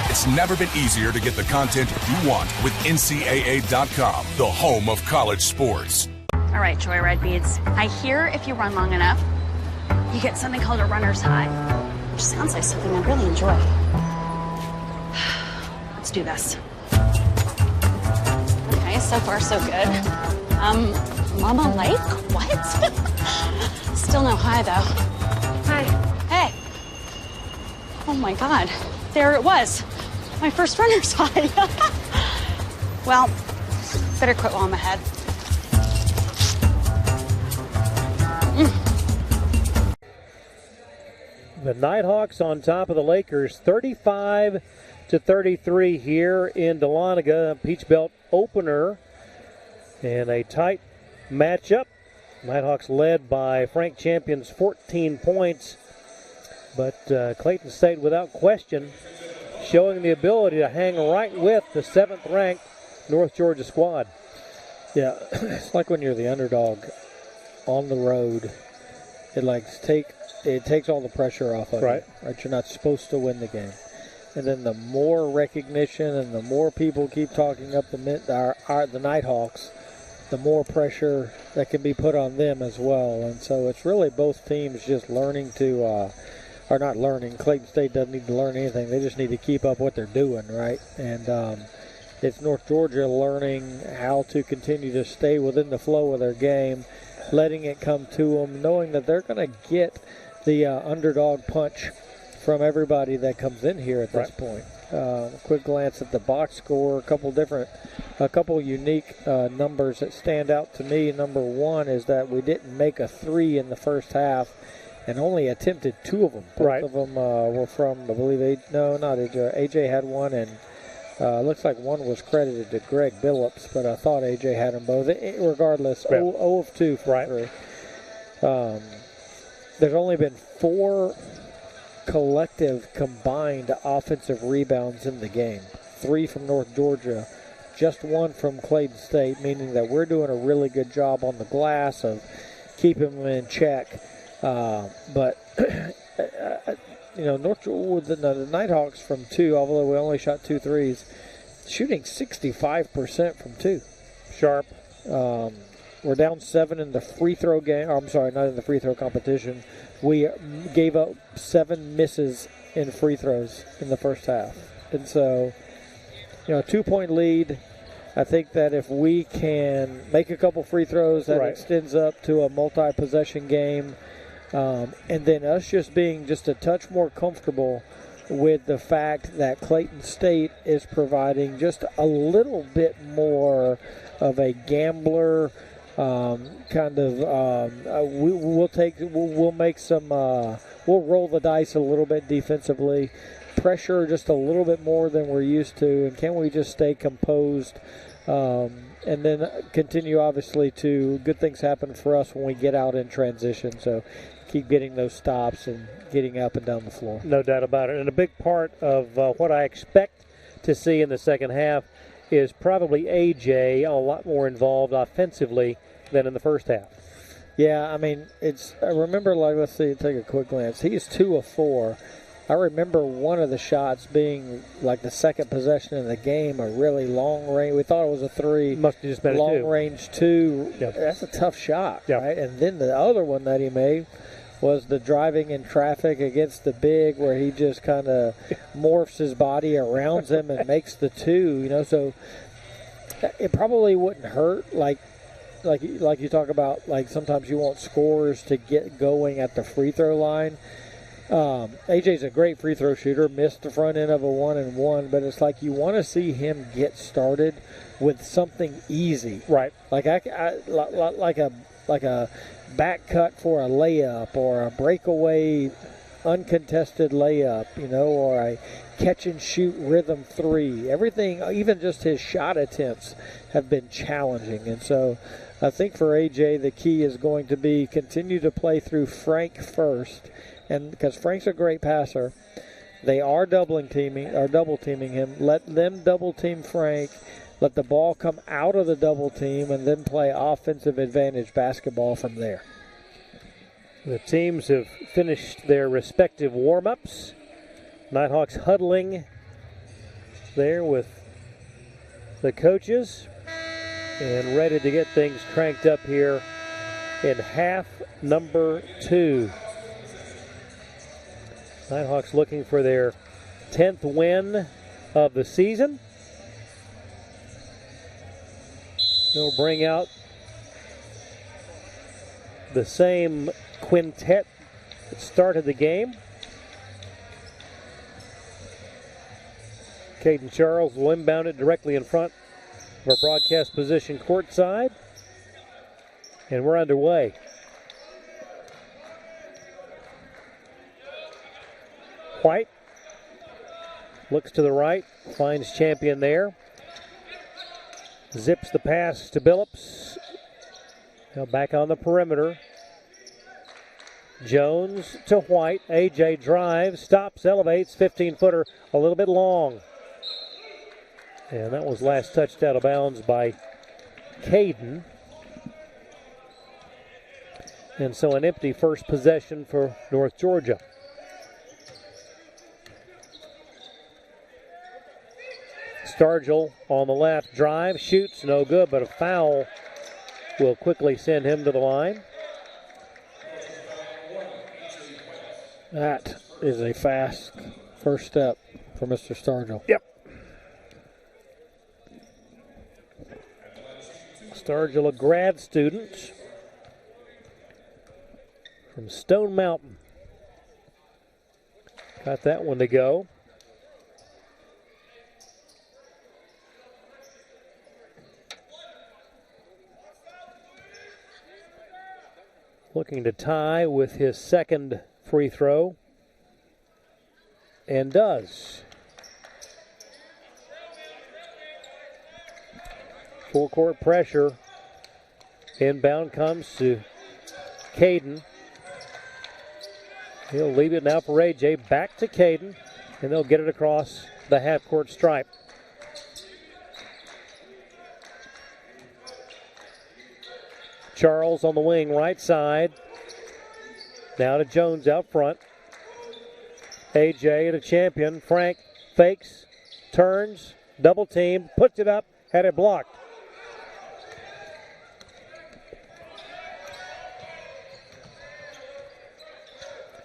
it's never been easier to get the content you want with NCAA.com, the home of college sports. All right, Joyride Beads. I hear if you run long enough, you get something called a runner's high, which sounds like something I really enjoy. Let's do this. Okay, so far so good. Mama Lake? What? Still no high though. Hi. Hey. Oh my God, there it was. My first runner's high. Well, better quit while I'm ahead. The Nighthawks on top of the Lakers, 35-33 here in Dahlonega. Peach Belt opener and a tight matchup. Nighthawks led by Frank Champion's 14 points, but Clayton State, without question, showing the ability to hang right with the 7th-ranked North Georgia squad. Yeah, it's like when you're the underdog on the road. It takes all the pressure off of you. Right? You're not supposed to win the game. And then the more recognition and the more people keep talking up the Nighthawks, the more pressure that can be put on them as well. And so it's really both teams just learning to, or not learning. Clayton State doesn't need to learn anything. They just need to keep up what they're doing, right? And it's North Georgia learning how to continue to stay within the flow of their game, letting it come to them, knowing that they're going to get the underdog punch from everybody that comes in here at this point. Quick glance at the box score, a couple unique numbers that stand out to me. Number one is that we didn't make a 3 in the first half and only attempted 2 of them. Both of them were from, I believe, AJ had one, and looks like one was credited to Greg Billups, but I thought AJ had them both. Regardless, 0 of 2 for 3. There's only been 4 collective combined offensive rebounds in the game. 3 from North Georgia, just 1 from Clayton State, meaning that we're doing a really good job on the glass of keeping them in check. But North Georgia, the Nighthawks from 2, although we only shot 2 threes, shooting 65% from 2. Sharp. We're down 7 in the free throw game. I'm sorry, not in the free throw competition. We gave up 7 misses in free throws in the first half. And so, a 2-point lead. I think that if we can make a couple free throws, that extends up to a multi-possession game. And then us just being just a touch more comfortable with the fact that Clayton State is providing just a little bit more of a gambler we'll roll the dice a little bit defensively, pressure just a little bit more than we're used to, and can we just stay composed and then continue, obviously, to good things happen for us when we get out in transition. So keep getting those stops and getting up and down the floor. No doubt about it. And a big part of what I expect to see in the second half is probably AJ a lot more involved offensively than in the first half. Yeah, I mean, I remember, let's see, take a quick glance. He's 2 of 4. I remember one of the shots being like the second possession in the game, a really long range. We thought it was a 3. Must have just been a 2. Long range 2. Yep. That's a tough shot, right? And then the other one that he made was the driving in traffic against the big, where he just kind of morphs his body around him and makes the 2. So it probably wouldn't hurt, like you talk about, like sometimes you want scorers to get going at the free throw line. AJ's a great free throw shooter, missed the front end of a 1-and-1, but it's like you want to see him get started with something easy, right? Like like a back cut for a layup, or a breakaway uncontested layup, or a catch and shoot rhythm 3. Everything, even just his shot attempts, have been challenging, and so I think for AJ the key is going to be continue to play through Frank first. And because Frank's a great passer, they are double teaming him. Let them double team Frank. Let the ball come out of the double team, and then play offensive advantage basketball from there. The teams have finished their respective warm-ups. Nighthawks huddling there with the coaches and ready to get things cranked up here in half number 2. Nighthawks looking for their 10th win of the season. They'll bring out the same quintet that started the game. Caden Charles will inbound it directly in front of our broadcast position courtside. And we're underway. White looks to the right, finds Champion there. Zips the pass to Billups. Now back on the perimeter. Jones to White. AJ drives, stops, elevates, 15-footer, a little bit long. And that was last touched out of bounds by Caden. And so an empty first possession for North Georgia. Stargell on the left, drive, shoots, no good, but a foul will quickly send him to the line. That is a fast first step for Mr. Stargell. Yep. Stargell, a grad student from Stone Mountain. Got that one to go. Looking to tie with his second free throw. And does. Full court pressure. Inbound comes to Caden. He'll leave it now for AJ. Back to Caden. And they'll get it across the half-court stripe. Charles on the wing, right side. Now to Jones out front. AJ to Champion. Frank fakes, turns, double team, puts it up, had it blocked.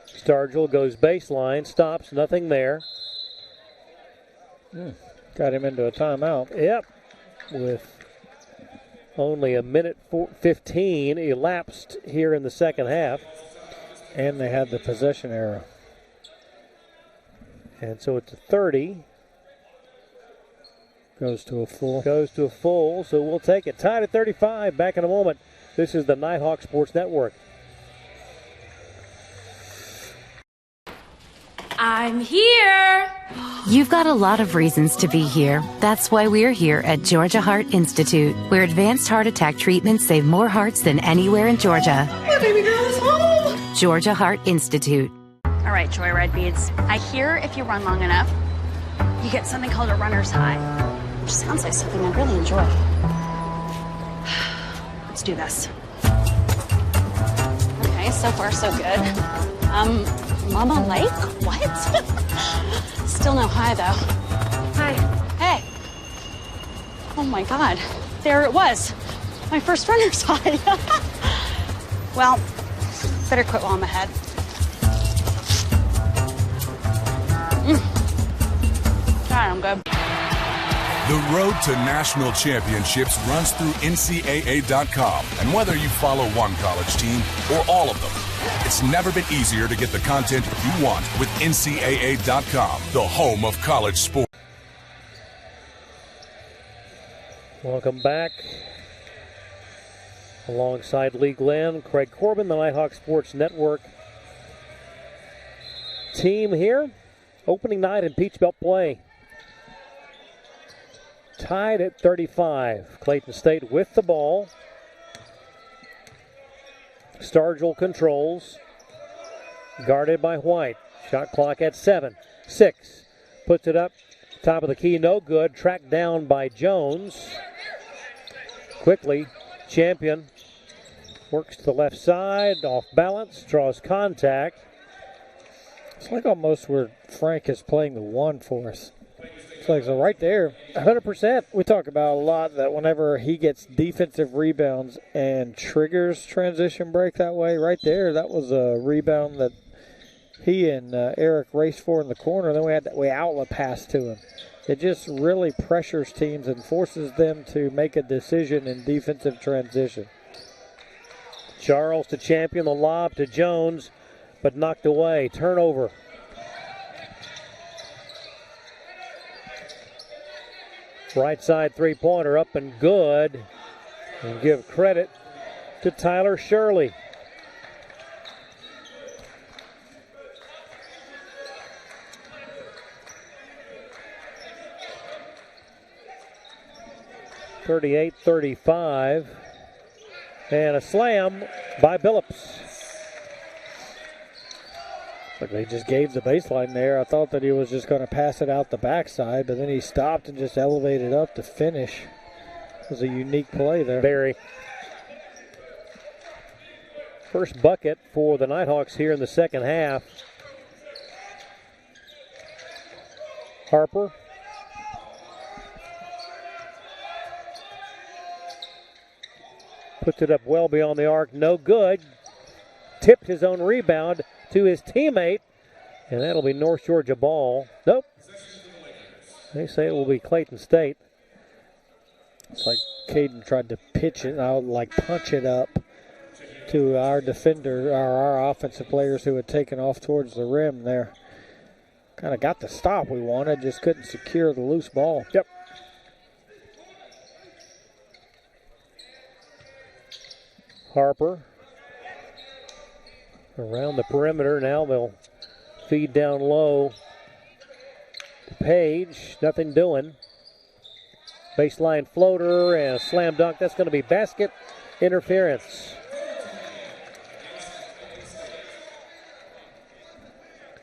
Stargell goes baseline, stops, nothing there. Got him into a timeout. Yep, with only a minute 15 elapsed here in the second half. And they had the possession error. And so it's a 30. Goes to a full. Goes to a full, so we'll take it. Tied at 35, back in a moment. This is the Nighthawk Sports Network. I'm here. You've got a lot of reasons to be here. That's why we're here at Georgia Heart Institute, where advanced heart attack treatments save more hearts than anywhere in Georgia. My baby girl is home. Georgia Heart Institute. All right, Joyride beads. I hear if you run long enough, you get something called a runner's high, which sounds like something I really enjoy. Let's do this. Okay, so far so good. Mama Lake? What? Still no high, though. Hi. Hey. Oh, my God. There it was. My first runner's high. Well, better quit while I'm ahead. All right, I'm good. The road to national championships runs through NCAA.com. And whether you follow one college team or all of them, it's never been easier to get the content you want with NCAA.com, the home of college sports. Welcome back. Alongside Lee Glenn, Craig Corbin, the Nighthawk Sports Network team here. Opening night in Peach Belt play. Tied at 35. Clayton State with the ball. Stargell controls. Guarded by White. Shot clock at 7. 6. Puts it up. Top of the key, no good. Tracked down by Jones. Quickly, Champion works to the left side. Off balance. Draws contact. It's like almost where Frank is playing the one for us. It's like, so right there, 100%. We talk about a lot that whenever he gets defensive rebounds and triggers transition break that way, right there, that was a rebound that he and Eric raced for in the corner. Then we had that way outlet pass to him. it just really pressures teams and forces them to make a decision in defensive transition. Charles to champion, the lob to Jones, but knocked away. Turnover. Right side three-pointer up and good. And give credit to Tyler Shirley. (38-35). And a slam by Billups. But they just gave the baseline there. I thought that he was just going to pass it out the backside, but then he stopped and just elevated up to finish. It was a unique play there. Very. First bucket for the Nighthawks here in the second half. Harper. Puts it up well beyond the arc. No good. Tipped his own rebound to his teammate. And that'll be North Georgia ball. Nope. They say it will be Clayton State. It's like Caden tried to pitch it out, like punch it up to our defender, our offensive players who had taken off towards the rim there. Kind of got the stop we wanted, just couldn't secure the loose ball. Yep. Harper around the perimeter. Now they'll feed down low to Page. Nothing doing. Baseline floater and a slam dunk. That's going to be basket interference.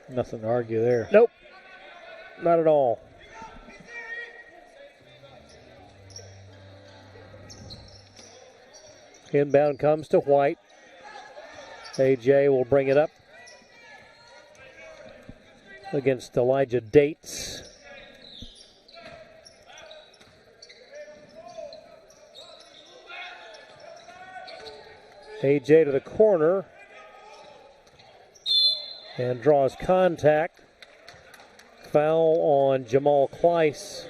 Nothing to argue there. Nope. Not at all. Inbound comes to White. AJ will bring it up against Elijah Dates. AJ to the corner and draws contact. Foul on Jamal Kleiss,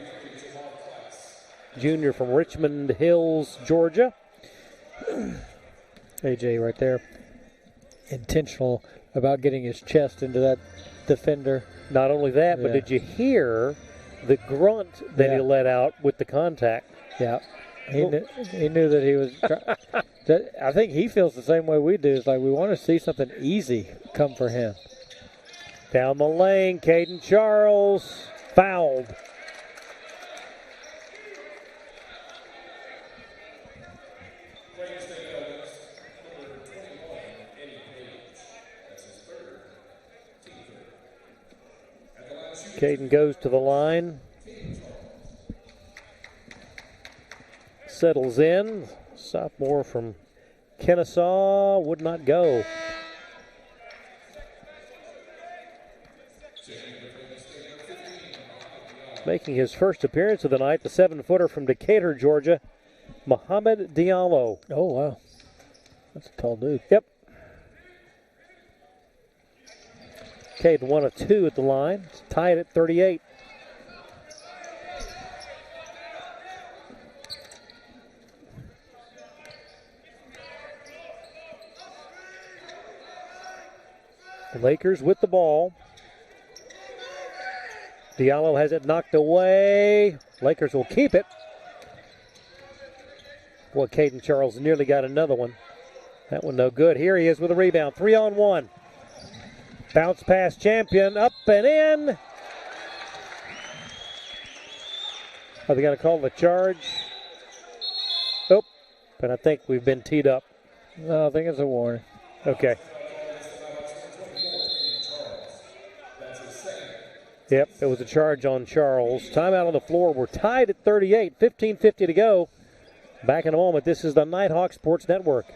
junior from Richmond Hills, Georgia. AJ right there, intentional about getting his chest into that defender. Not only that, but did you hear the grunt that he let out with the contact? Yeah, he knew that he was. I think he feels the same way we do. It's like we want to see something easy come for him. Down the lane, Caden Charles fouled. Caden goes to the line. Settles in. Sophomore from Kennesaw would not go. Making his first appearance of the night, the 7-footer from Decatur, Georgia, Mohamed Diallo. Oh, wow. That's a tall dude. Yep. Caden 1 of 2 at the line. It's tied at 38. The Lakers with the ball. Diallo has it knocked away. Lakers will keep it. Boy, Caden Charles nearly got another one. That one no good. Here he is with a rebound. 3-on-1. Bounce pass champion. Up and in. Are they going to call the charge? Oh, but I think we've been teed up. No, I think it's a warning. Okay. Yep, it was a charge on Charles. Timeout on the floor. We're tied at 38. 15:50 to go. Back in a moment. This is the Nighthawk Sports Network.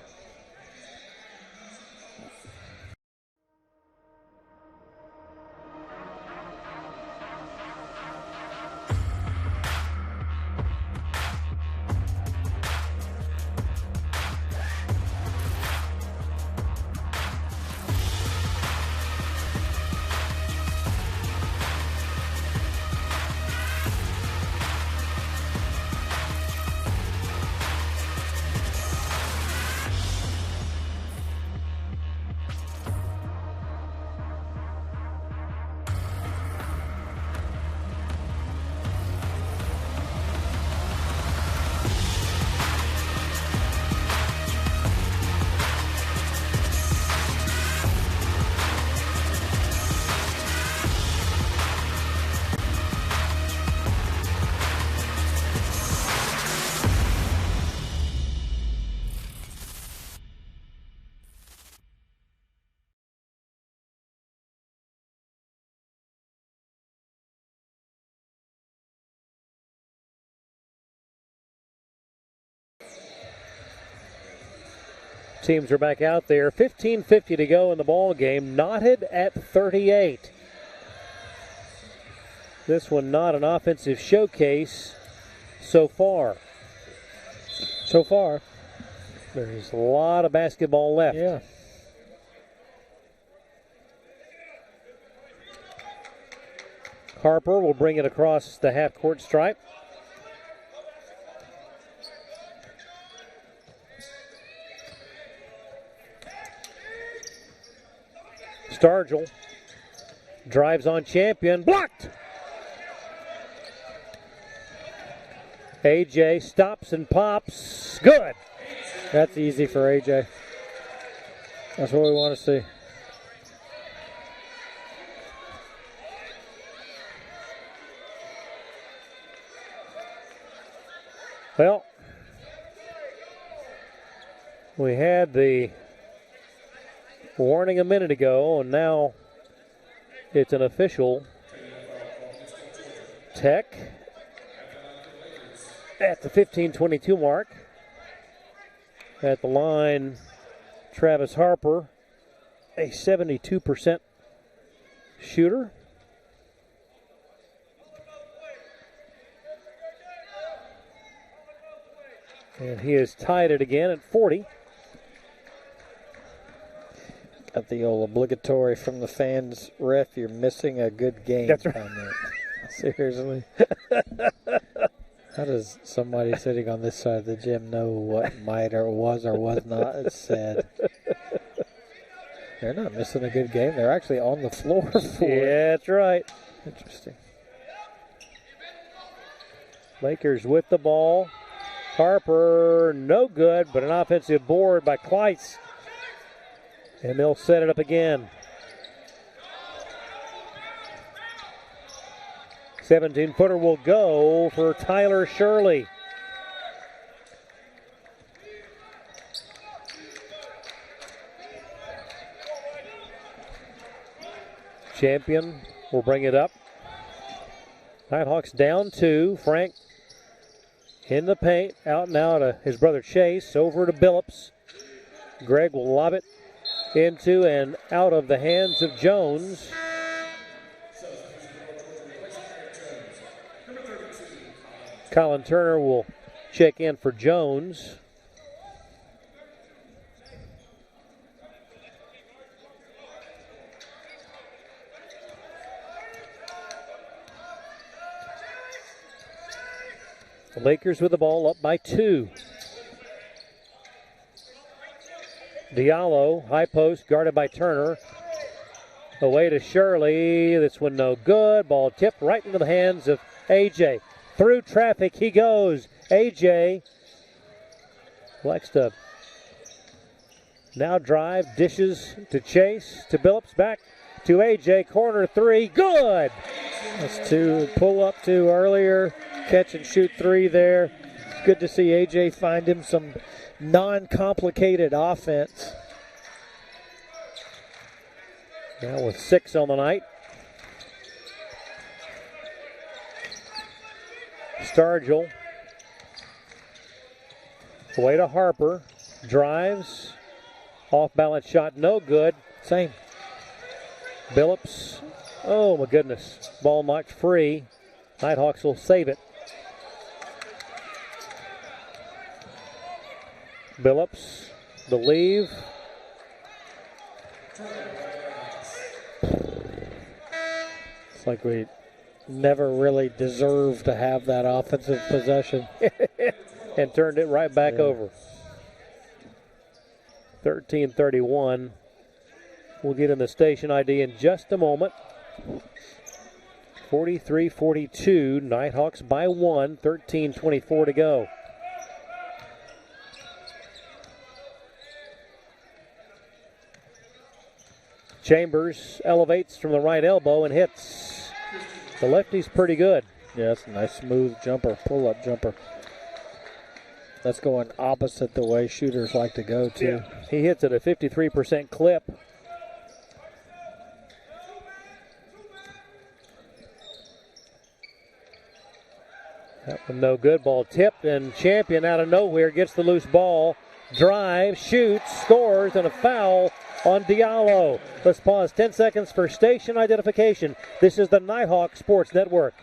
teams are back out there. 15:50 to go in the ball game. Knotted at 38. This one not an offensive showcase so far. There's a lot of basketball left. Yeah. Harper will bring it across the half-court stripe. Stargell drives on Champion. Blocked! AJ stops and pops. Good. That's easy for AJ. That's what we want to see. Well, we had the warning a minute ago, and now it's an official tech at the 15:22 mark. At the line, Travis Harper, a 72% shooter. And he has tied it again at 40. Got the old obligatory from the fans, ref, you're missing a good game. That's right. Comment. Seriously. How does somebody sitting on this side of the gym know what might or was not said? They're not missing a good game. They're actually on the floor for it. Yeah, that's right. Interesting. Lakers with the ball. Harper, no good, but an offensive board by Kleitz. And they'll set it up again. 17-footer will go for Tyler Shirley. Champion will bring it up. Nighthawks down 2. Frank in the paint, out now to his brother Chase, over to Billups. Greg will lob it into and out of the hands of Jones. Colin Turner will check in for Jones. The Lakers with the ball up by 2. Diallo, high post, guarded by Turner. Away to Shirley. This one no good. Ball tipped right into the hands of AJ. Through traffic he goes. AJ likes to now drive, dishes to Chase, to Billups, back to AJ. Corner 3, good! That's 2. Pull up 2 earlier. Catch and shoot 3 there. It's good to see AJ find him some non-complicated offense. Now with 6 on the night. Stargell. Away to Harper. Drives. Off-balance shot, no good. Same. Billups. Oh, my goodness. Ball knocked free. Nighthawks will save it. Billups, the leave. It's like we never really deserved to have that offensive possession. And turned it right back over. 13-31. We'll get in the station ID in just a moment. 43-42. Nighthawks by 1. 13-24 to go. Chambers elevates from the right elbow and hits. The lefty's pretty good. Yeah, that's a nice smooth jumper, pull-up jumper. That's going opposite the way shooters like to go, too. Yeah. He hits at a 53% clip. That one no good. Ball tipped, and Champion out of nowhere gets the loose ball. drive, shoots, scores, and a foul on Diallo. Let's pause 10 seconds for station identification. This is the Nighthawk Sports Network.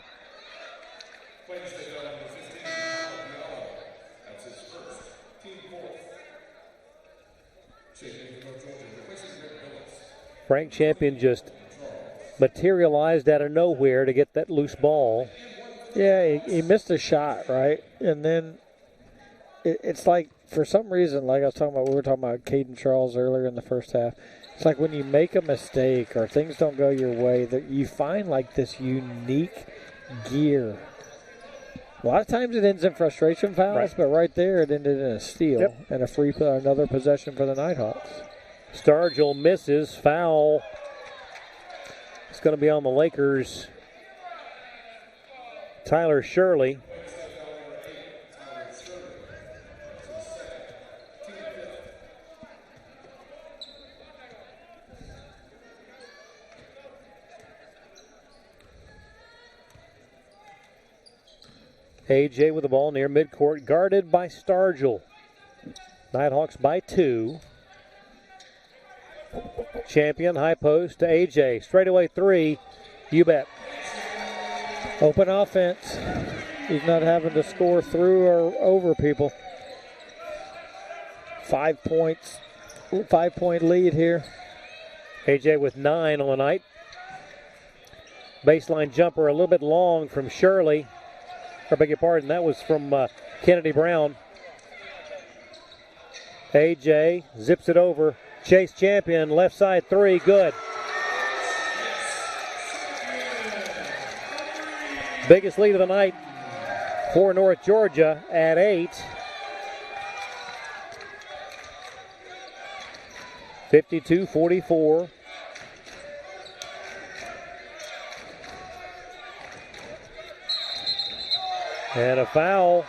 Frank Champion just materialized out of nowhere to get that loose ball. Yeah, he missed a shot, right? And then it's like, for some reason, like we were talking about Clayton Charles earlier in the first half. It's like when you make a mistake or things don't go your way, that you find like this unique gear. A lot of times it ends in frustration fouls, but right there it ended in a steal and another possession for the Nighthawks. Stargell misses, foul. It's going to be on the Lakers. Tyler Shirley. AJ with the ball near midcourt, guarded by Stargell. Nighthawks by 2. Champion, high post to AJ. Straightaway 3, you bet. Open offense. He's not having to score through or over people. 5 points. 5-point lead here. AJ with 9 on the night. Baseline jumper a little bit long from Shirley. I beg your pardon, that was from Kennedy Brown. AJ zips it over. Chase Champion, left side 3, good. Biggest lead of the night for North Georgia at 8. 52-44. And a foul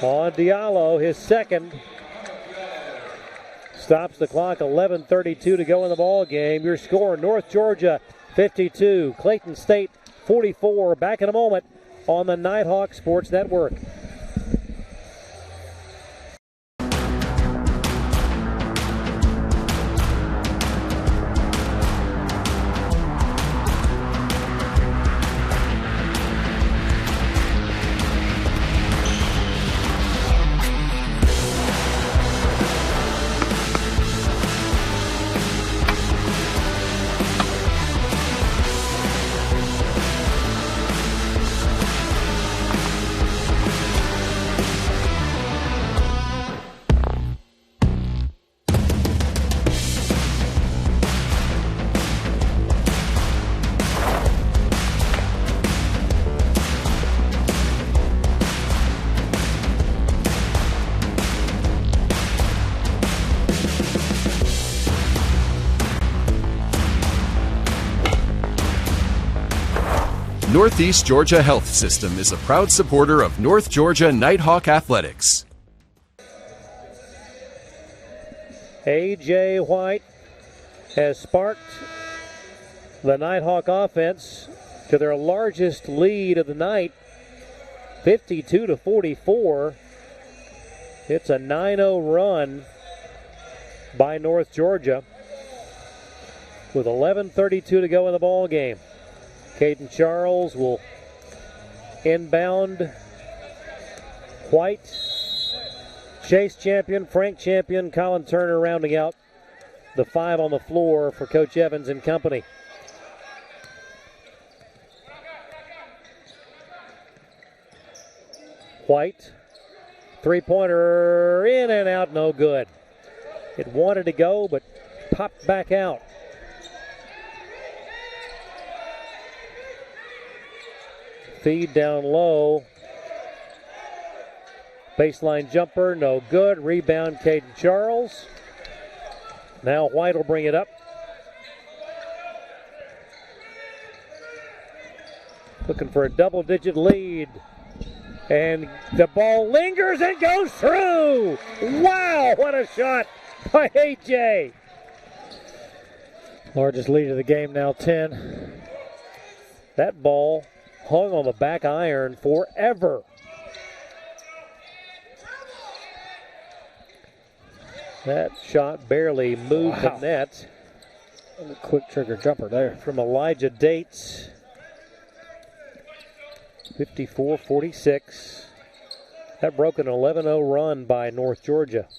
on Diallo, his second. Stops the clock, 11:32 to go in the ball game. Your score, North Georgia 52, Clayton State 44. Back in a moment on the Nighthawk Sports Network. Northeast Georgia Health System is a proud supporter of North Georgia Nighthawk Athletics. A.J. White has sparked the Nighthawk offense to their largest lead of the night, 52-44. It's a 9-0 run by North Georgia with 11:32 to go in the ball game. Clayton Charles will inbound. White, Chase Champion, Frank Champion, Colin Turner rounding out the 5 on the floor for Coach Evans and company. White, three-pointer in and out, no good. It wanted to go, but popped back out. Feed down low. Baseline jumper, no good. Rebound, Clayton Charles. Now White will bring it up. Looking for a double-digit lead. And the ball lingers and goes through. Wow, what a shot by AJ. Largest lead of the game now, 10. That ball hung on the back iron forever. That shot barely moved the net. A quick trigger jumper there. From Elijah Dates. 54-46. That broke an 11-0 run by North Georgia.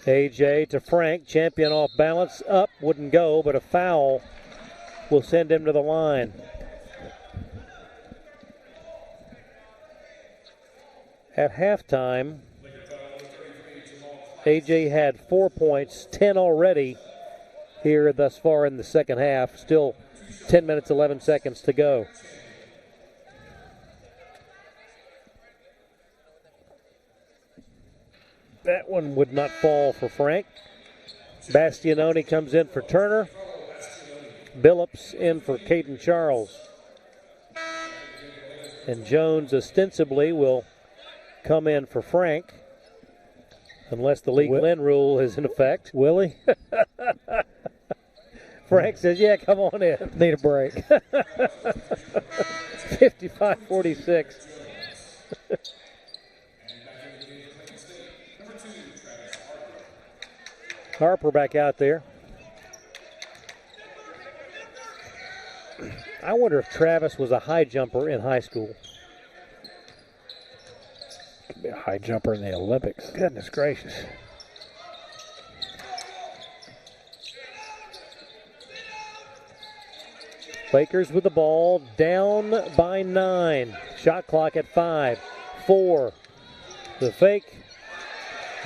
AJ to Frank. Champion off balance. Up. Wouldn't go, but a foul will send him to the line. At halftime, AJ had 4 points, 10 already here thus far in the second half. Still 10 minutes, 11 seconds to go. That one would not fall for Frank. Bastianoni comes in for Turner. Billups in for Caden Charles. And Jones ostensibly will come in for Frank, unless the Lee Glenn rule is in effect. Willie? Frank says, yeah, come on in. Need a break. 55-46. Harper back out there. I wonder if Travis was a high jumper in high school. Could be a high jumper in the Olympics. Goodness gracious. Lakers with the ball, down by 9. Shot clock at 5, 4. The fake,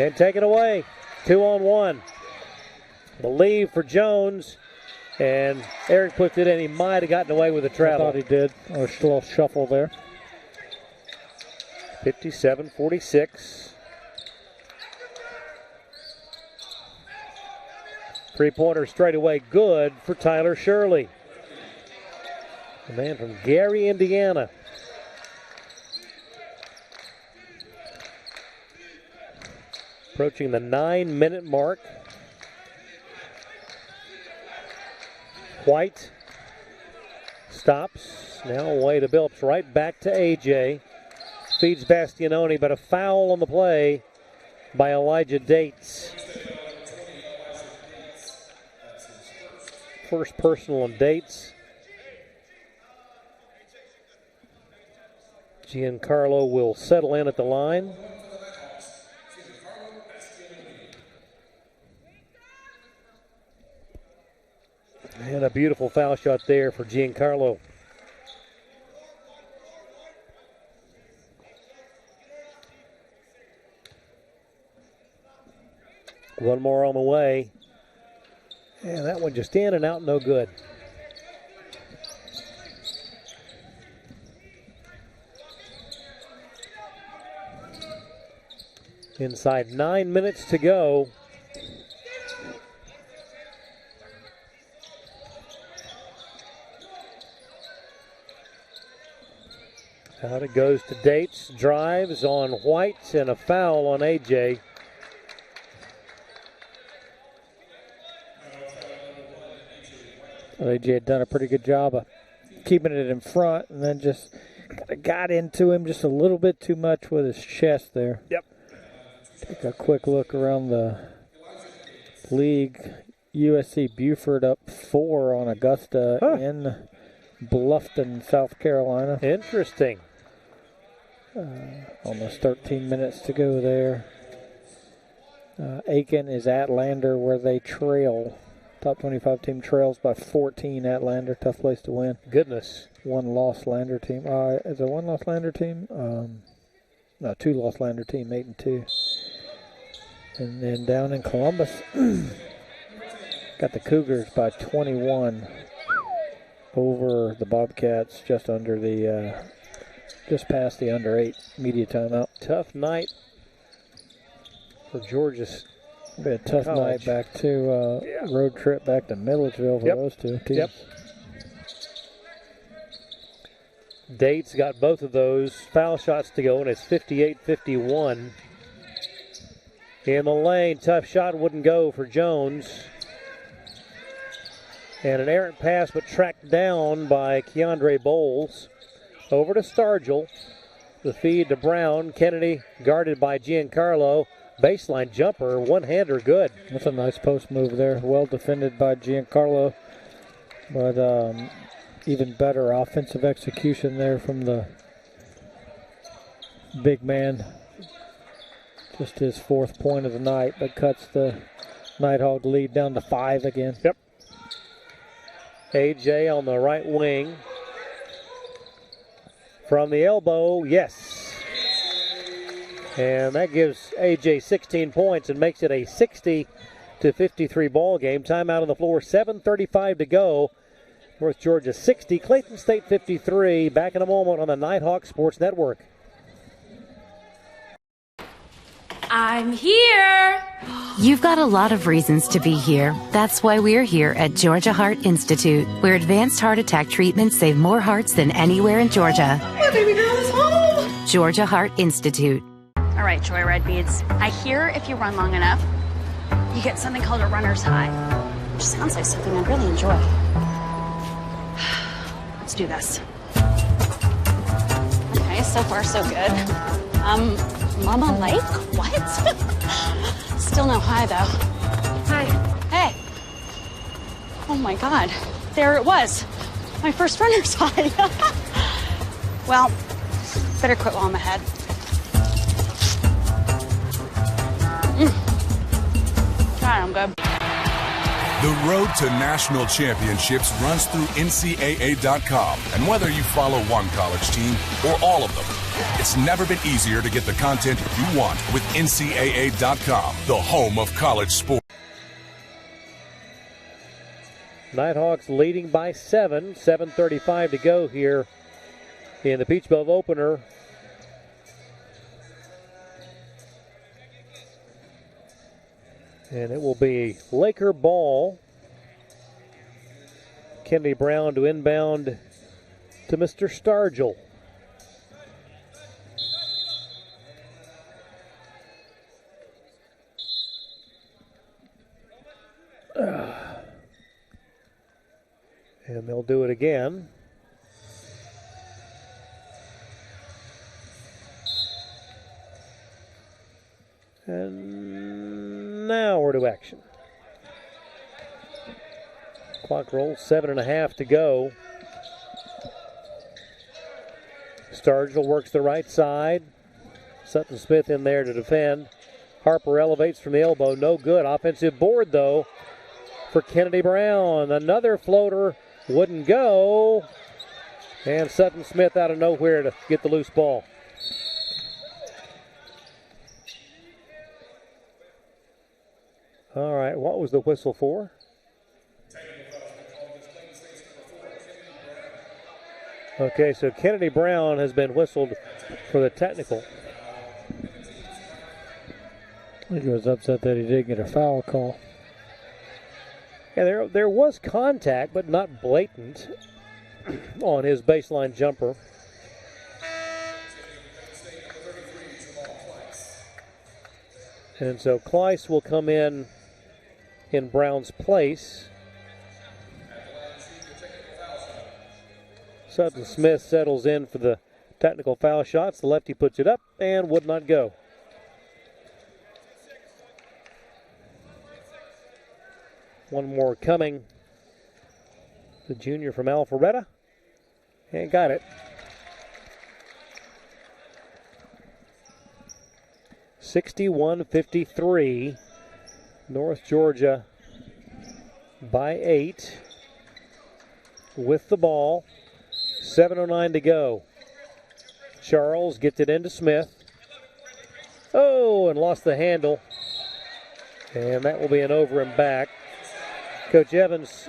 and take it away. 2-on-1. The leave for Jones, and Eric puts it in. He might have gotten away with a travel. I thought he did. A little shuffle there. 57-46. Three-pointer straight away, good for Tyler Shirley. The man from Gary, Indiana. Approaching the 9-minute mark. White stops. Now away to Billups. Right back to AJ. Feeds Bastianoni, but a foul on the play by Elijah Dates. First personal on Dates. Giancarlo will settle in at the line. And a beautiful foul shot there for Giancarlo. One more on the way. And that one just in and out, no good. Inside 9 minutes to go. Out it goes to Dates. Drives on White and a foul on AJ. Well, AJ had done a pretty good job of keeping it in front and then just kind of got into him just a little bit too much with his chest there. Yep. Take a quick look around the league. USC Buford up 4 on Augusta in Bluffton, South Carolina. Interesting. Almost 13 minutes to go there. Aiken is at Lander where they trail. Top 25 team trails by 14 at Lander. Tough place to win. Goodness. One lost Lander team. Is there one lost Lander team? No, 2 lost Lander team, 8-2. And then down in Columbus, got the Cougars by 21 over the Bobcats, just under the, just past the under 8 media timeout. Tough night for Georgia's. Be a tough night back to road trip back to Milledgeville for those two teams. Yep. Dates got both of those foul shots to go, and it's 58-51. In the lane, tough shot wouldn't go for Jones. And an errant pass, but tracked down by Keandre Bowles. Over to Stargell. The feed to Brown. Kennedy guarded by Giancarlo. Baseline jumper, one-hander, good. That's a nice post move there. Well defended by Giancarlo. But even better offensive execution there from the big man. Just his 4th point of the night, but cuts the Nighthawk lead down to 5 again. Yep. A.J. on the right wing. From the elbow, yes. And that gives A.J. 16 points and makes it a 60-53 ball game. Timeout on the floor, 7:35 to go. North Georgia 60, Clayton State 53. Back in a moment on the Nighthawk Sports Network. I'm here. You've got a lot of reasons to be here. That's why we're here at Georgia Heart Institute, where advanced heart attack treatments save more hearts than anywhere in Georgia. My baby girl is home. Georgia Heart Institute. All right, Joyride Beads. I hear if you run long enough, you get something called a runner's high. Which sounds like something I'd really enjoy. Let's do this. Okay, so far so good. Mama Lake? What? Still no high, though. Hi. Hey. Oh, my God. There it was. My first runner's high. Well, better quit while I'm ahead. All right, I'm good. The road to national championships runs through NCAA.com. And whether you follow one college team or all of them, it's never been easier to get the content you want with NCAA.com, the home of college sports. Nighthawks leading by 7. 7:35 to go here in the Peach Belt opener. And it will be Laker ball. Kennedy Brown to inbound to Mr. Stargell. And they'll do it again. And now we're to action. Clock rolls, 7.5 to go. Stargell works the right side. Sutton Smith in there to defend. Harper elevates from the elbow, no good. Offensive board though for Kennedy Brown. Another floater wouldn't go. And Sutton Smith out of nowhere to get the loose ball. All right, what was the whistle for? Okay, so Kennedy Brown has been whistled for the technical. I think he was upset that he didn't get a foul call. Yeah, there was contact, but not blatant on his baseline jumper. And so Kleiss will come in Brown's place. Sutton Smith settles in for the technical foul shots. The lefty puts it up and would not go. One more coming. The junior from Alpharetta. And got it. (61-53). North Georgia by 8 with the ball. 7:09 to go. Charles gets it into Smith. Oh, and lost the handle. And that will be an over and back. Coach Evans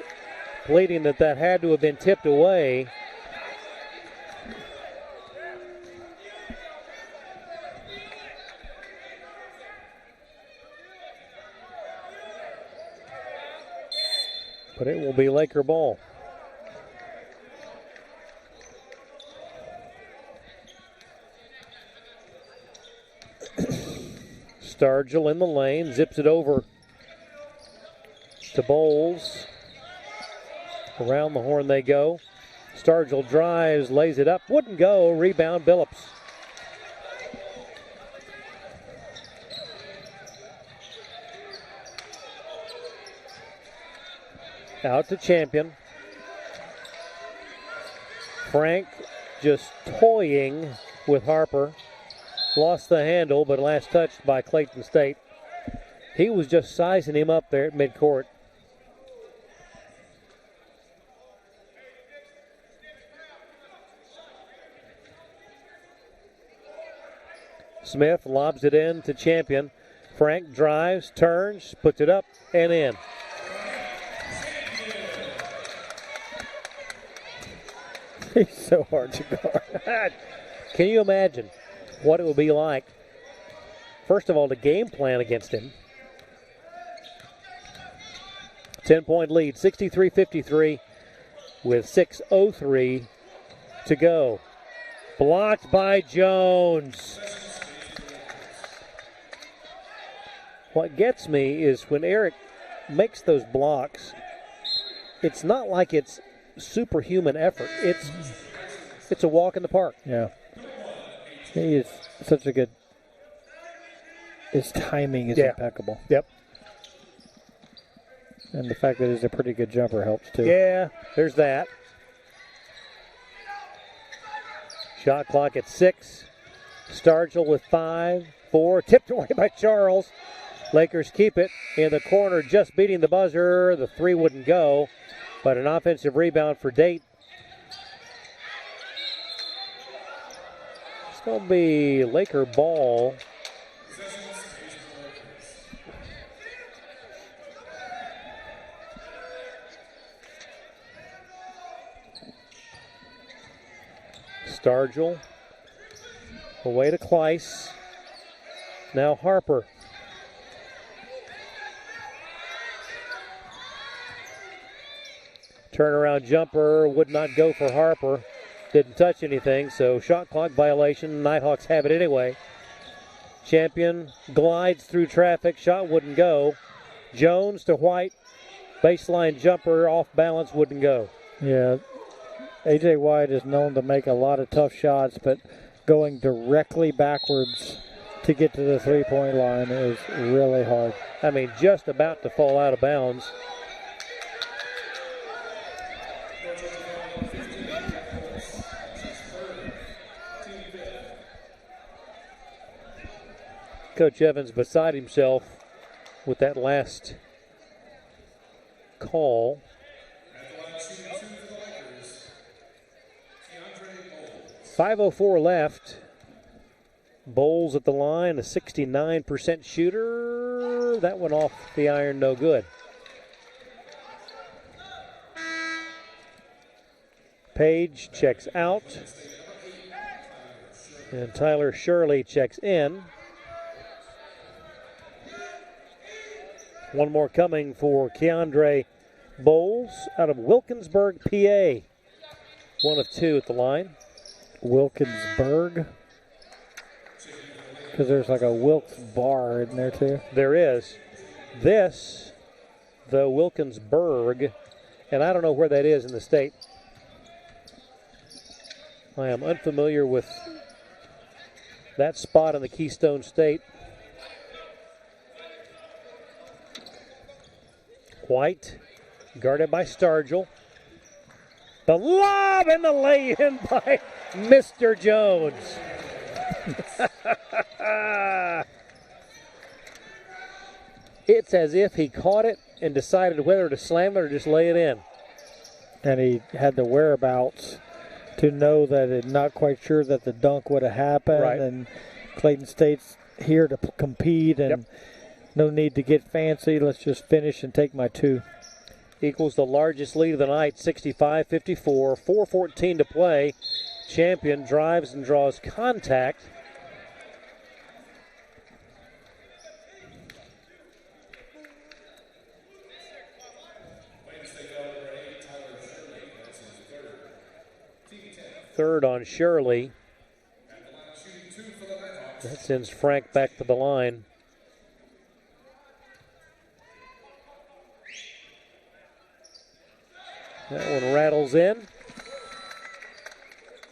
pleading that had to have been tipped away. But it will be Laker ball. Stargell in the lane, zips it over to Bowles. Around the horn they go. Stargell drives, lays it up, wouldn't go. Rebound Billups. Out to Champion. Frank just toying with Harper. Lost the handle, but last touched by Clayton State. He was just sizing him up there at midcourt. Smith lobs it in to Champion. Frank drives, turns, puts it up and in. He's so hard to guard. Can you imagine what it would be like, first of all, to game plan against him? 10-point lead, 63-53 with 6:03 to go. Blocked by Jones. What gets me is when Eric makes those blocks, it's not like it's superhuman effort. It's a walk in the park. Yeah. He is such a good, his timing is impeccable. Yep. And the fact that he's a pretty good jumper helps too. Yeah, there's that. Shot clock at 6. Stargell with 5, 4. Tipped away by Charles. Lakers keep it in the corner, just beating the buzzer. The 3 wouldn't go, but an offensive rebound for Date. It's going to be Laker ball. Stargell away to Kleiss. Now Harper. Turnaround jumper would not go for Harper. Didn't touch anything, so shot clock violation. Nighthawks have it anyway. Champion glides through traffic. Shot wouldn't go. Jones to White. Baseline jumper off balance wouldn't go. Yeah. A.J. White is known to make a lot of tough shots, but going directly backwards to get to the three-point line is really hard. I mean, just about to fall out of bounds. Coach Evans beside himself with that last call. .504 left. Bowles at the line, a 69% shooter. That one off the iron, no good. Page checks out. And Tyler Shirley checks in. One more coming for Keandre Bowles out of Wilkinsburg, PA. 1 of 2 at the line. Wilkinsburg? Because there's like a Wilkes bar in there too. There is. This, the Wilkinsburg, and I don't know where that is in the state. I am unfamiliar with that spot in the Keystone State. White, guarded by Stargell. The lob and the lay-in by Mr. Jones. It's as if he caught it and decided whether to slam it or just lay it in. And he had the whereabouts to know that it not quite sure that the dunk would have happened. Right. And Clayton State's here to compete and no need to get fancy. Let's just finish and take my 2. Equals the largest lead of the night, 65-54, 4:14 to play. Champion drives and draws contact. Third on Shirley. That sends Frank back to the line. That one rattles in.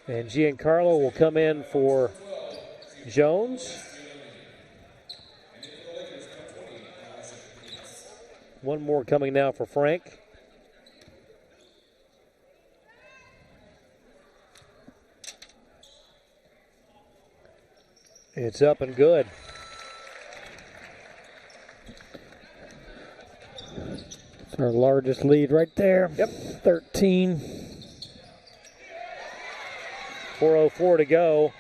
And Giancarlo will come in for Jones. One more coming now for Frank. It's up and good. It's our largest lead right there. Yep. 13. 4:04 to go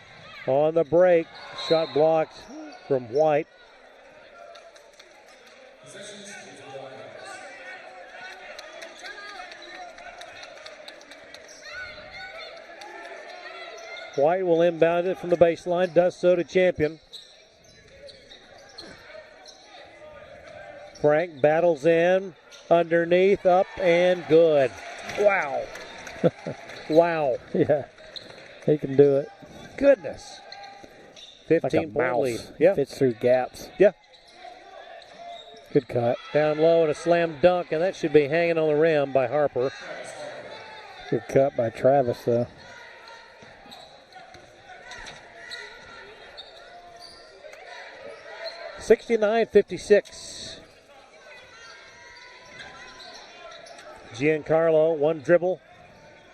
on the break. Shot blocked from White. White will inbound it from the baseline, does so to Champion. Frank battles in, underneath, up, and good. Wow. Wow. Yeah, he can do it. Goodness. 15 like a point mouse. lead. Yeah. Fits through gaps. Yeah. Good cut. Down low and a slam dunk, and that should be hanging on the rim by Harper. Good cut by Travis, though. (69-56). Giancarlo, one dribble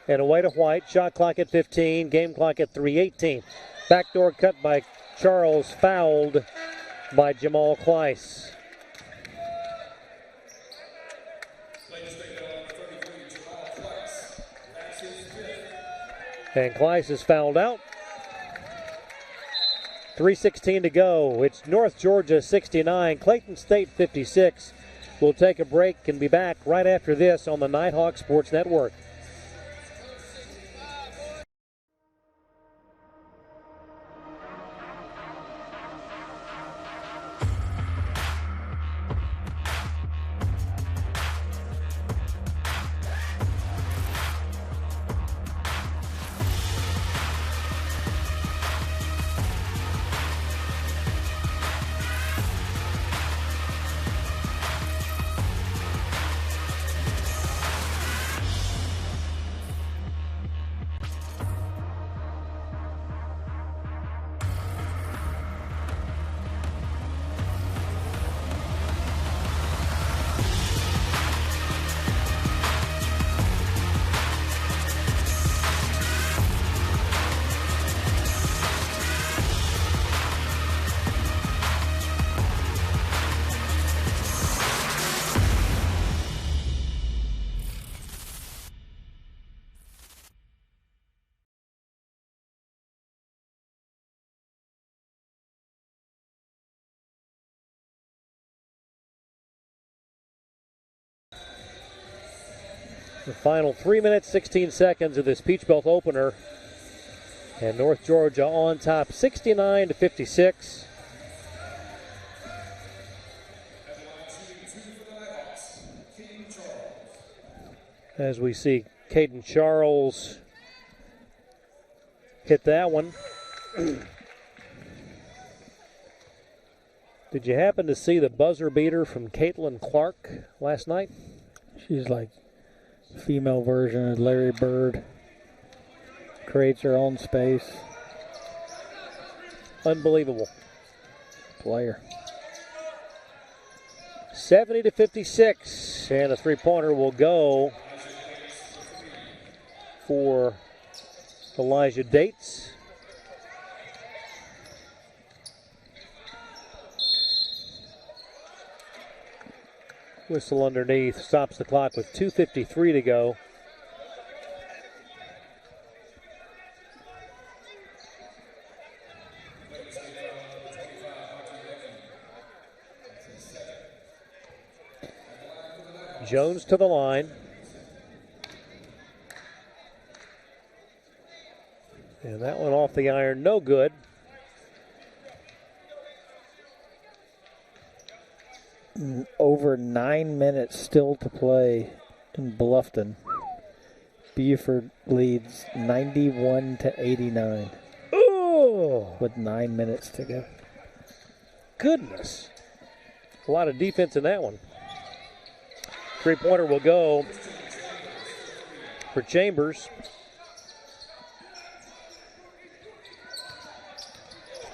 and away to White. Shot clock at 15, game clock at 3:18. Backdoor cut by Charles, fouled by Jamal Kleiss. And Kleiss is fouled out. 3:16 to go. It's North Georgia 69, Clayton State 56. We'll take a break and be back right after this on the Nighthawk Sports Network. The final 3 minutes, 16 seconds of this Peach Belt opener. And North Georgia on top, 69-56. As we see Caden Charles hit that one. Did you happen to see the buzzer beater from Caitlin Clark last night? She's like female version of Larry Bird. Creates her own space. Unbelievable. Player. 70-56. And a three-pointer will go for Elijah Dates. Whistle underneath, stops the clock with 2:53 to go. Jones to the line. And that one off the iron, no good. Over 9 minutes still to play in Bluffton. Buford leads 91-89. Oh! With 9 minutes to go. Goodness. A lot of defense in that one. Three-pointer will go for Chambers.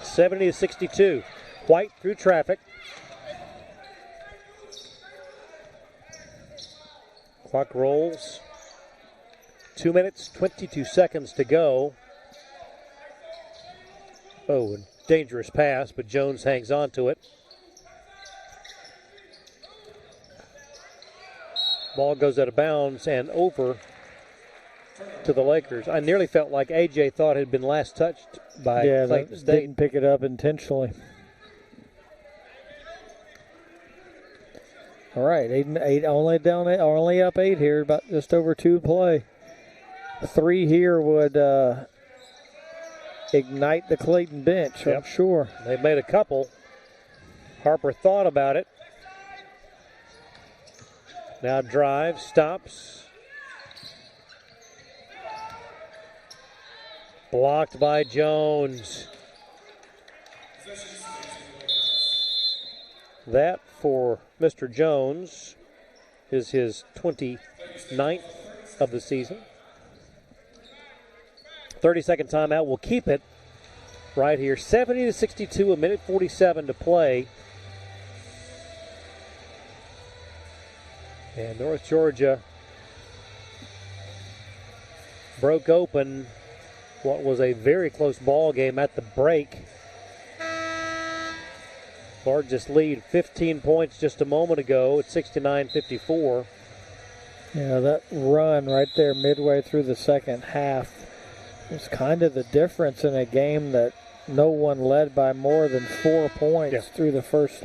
70-62. White through traffic. Clock rolls. 2 minutes, 22 seconds to go. Oh, and dangerous pass, but Jones hangs on to it. Ball goes out of bounds and over to the Lakers. I nearly felt like A.J. thought it had been last touched by Clayton State. Didn't pick it up intentionally. All right, eight only up 8 here, about just over 2 play. 3 here would ignite the Clayton bench, I'm sure. They've made a couple. Harper thought about it. Now drives, stops. Blocked by Jones. That for Mr. Jones is his 29th of the season. 30-second timeout will keep it right here. 70-62, a minute 47 to play. And North Georgia broke open what was a very close ball game at the break. Largest lead, 15 points just a moment ago at 69-54. Yeah, that run right there midway through the second half was kind of the difference in a game that no one led by more than 4 points through the first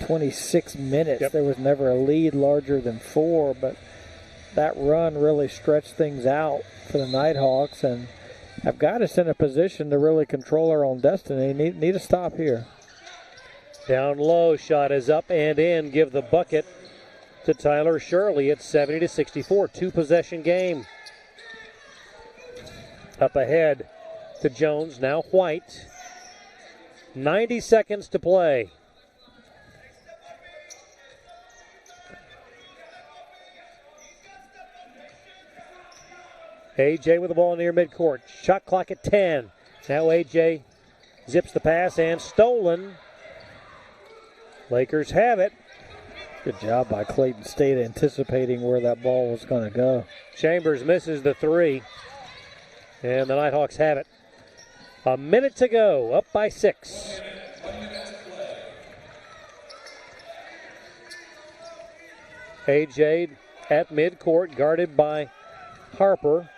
26 minutes. There was never a lead larger than 4, but that run really stretched things out for the Nighthawks and have got us in a position to really control our own destiny. Need a stop here. Down low, shot is up and in. Give the bucket to Tyler Shirley. It's 70-64, 2-possession game. Up ahead to Jones, now White. 90 seconds to play. A.J. with the ball near midcourt. Shot clock at 10. Now A.J. zips the pass and stolen. Lakers have it. Good job by Clayton State anticipating where that ball was going to go. Chambers misses the 3. And the Nighthawks have it. A minute to go, up by 6. A.J. at midcourt, guarded by Harper.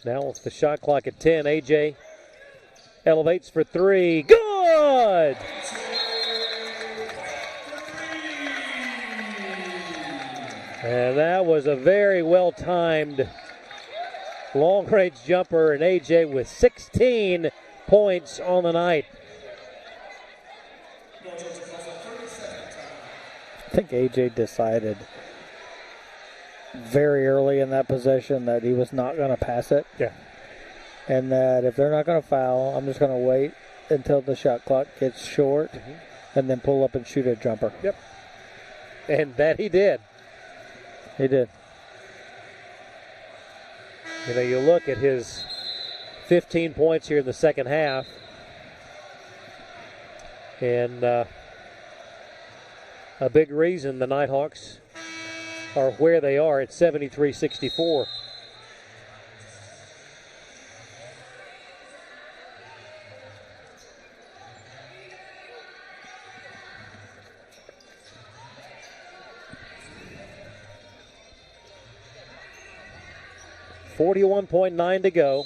Now with the shot clock at 10, A.J. elevates for 3. Good! And that was a very well-timed long-range jumper, and A.J. with 16 points on the night. I think A.J. decided very early in that possession that he was not going to pass it. Yeah. And that if they're not going to foul, I'm just going to wait until the shot clock gets short and then pull up and shoot a jumper. Yep. And that he did. He did. You know, you look at his 15 points here in the second half, and a big reason the Nighthawks are where they are at 73-64. .9 to go.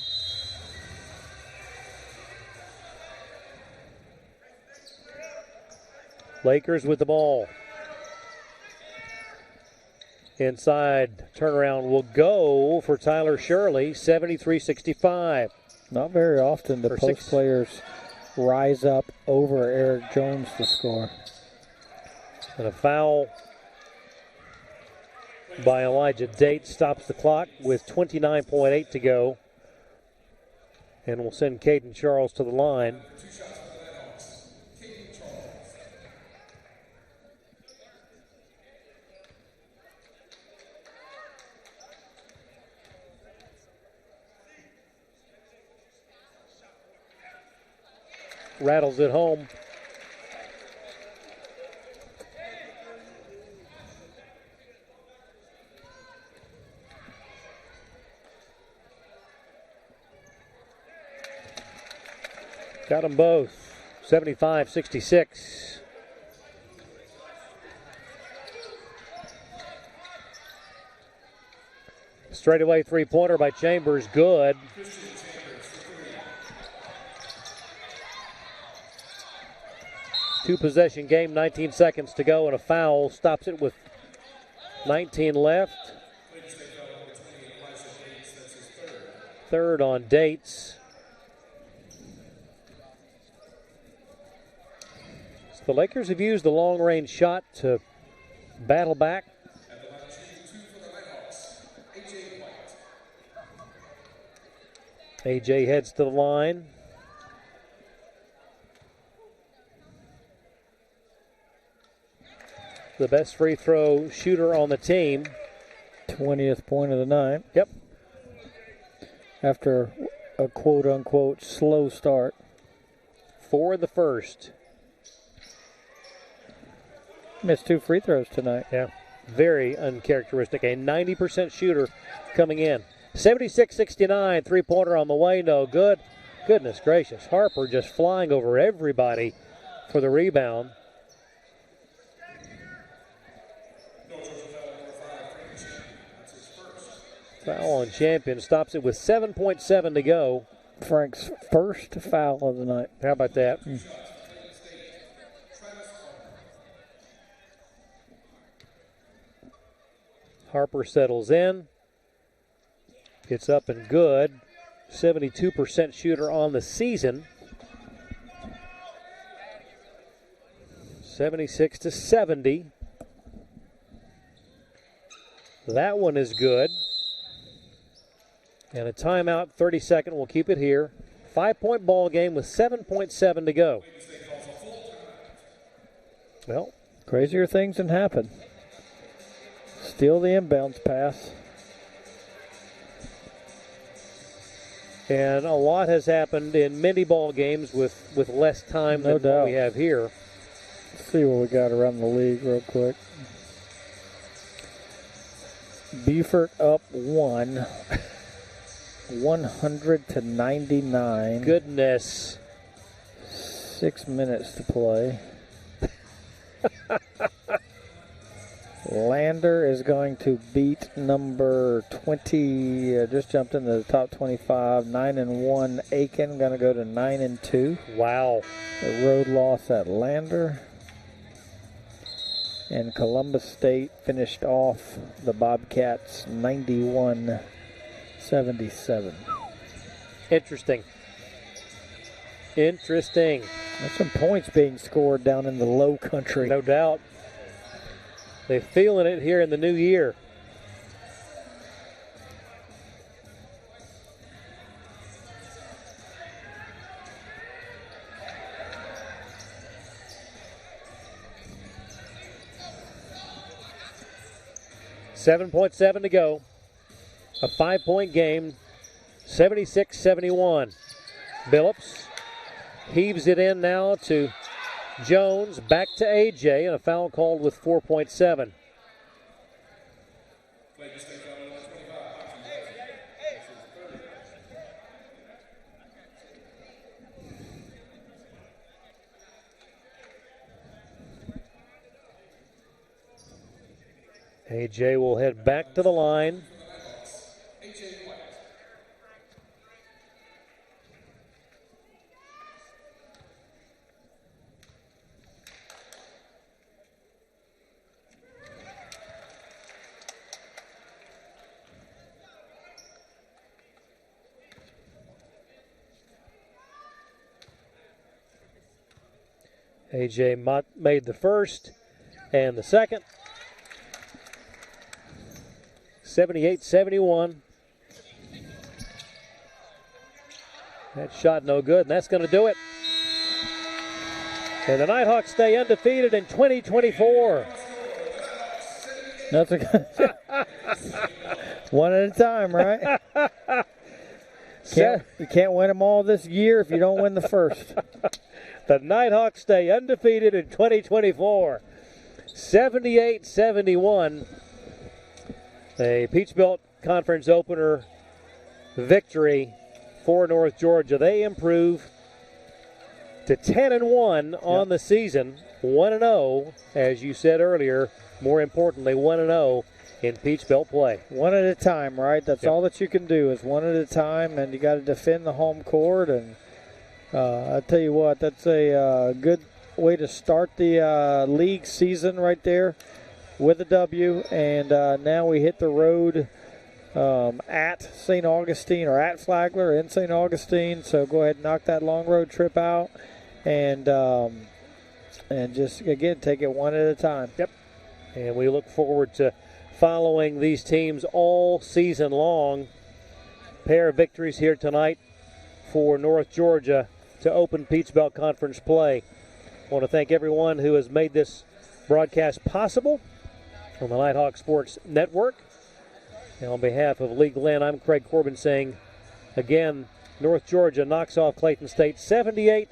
Lakers with the ball. Inside turnaround will go for Tyler Shirley, 73-65. Not very often do post players rise up over Eric Jones to score. And a foul by Elijah Date stops the clock with 29.8 to go. And we'll send Caden Charles to the line. Rattles it home. Got them both. 75-66. Straightaway three-pointer by Chambers. Good. Two-possession game, 19 seconds to go, and a foul stops it with 19 left. Third on Dates. So the Lakers have used the long-range shot to battle back. AJ heads to the line. The best free throw shooter on the team. 20th point of the night. Yep. After a quote-unquote slow start. 4 in the first. Missed 2 free throws tonight. Yeah. Very uncharacteristic. A 90% shooter coming in. 76-69, three-pointer on the way, no good. Goodness gracious, Harper just flying over everybody for the rebound. Foul on Champion, stops it with 7.7 to go. Frank's first foul of the night. How about that? Harper settles in. Gets up and good. 72% shooter on the season. 76-70. That one is good. And a timeout, 32nd. We'll keep it here. 5-point ball game with 7.7 to go. Well, crazier things can happen. Steal the inbounds pass. And a lot has happened in many ball games with less time than what we have here. Let's see what we got around the league real quick. Beaufort up 1. 100-99. Goodness. 6 minutes to play. Lander is going to beat number 20, just jumped into the top 25, 9-1. Aiken going to go to 9-2. Wow. The road loss at Lander. And Columbus State finished off the Bobcats 91-77. Interesting. There's some points being scored down in the low country. No doubt. They're feeling it here in the new year. $7.7 to go. A 5-point game. 76-71. Billups heaves it in now to Jones, back to AJ, and a foul called with 4.7. AJ will head back to the line. AJ Mott made the first and the second. 78-71. That shot no good, and that's going to do it. And the Nighthawks stay undefeated in 2024. That's a good one at a time, right? You can't win them all this year if you don't win the first. The Nighthawks stay undefeated in 2024. 78-71. A Peachbelt Conference opener victory for North Georgia. They improve to 10-1 on the season. 1-0, as you said earlier. More importantly, 1-0 in Peach Belt play. One at a time, right? That's all that you can do is one at a time, and you got to defend the home court. And I tell you what, that's a good way to start the league season right there with a W. And now we hit the road at St. Augustine, or at Flagler in St. Augustine. So go ahead and knock that long road trip out, and just again take it one at a time. Yep. And we look forward to following these teams all season long. Pair of victories here tonight for North Georgia to open Peach Belt Conference play. I want to thank everyone who has made this broadcast possible on the Nighthawk Sports Network. And on behalf of Lee Glenn, I'm Craig Corbin saying, again, North Georgia knocks off Clayton State 78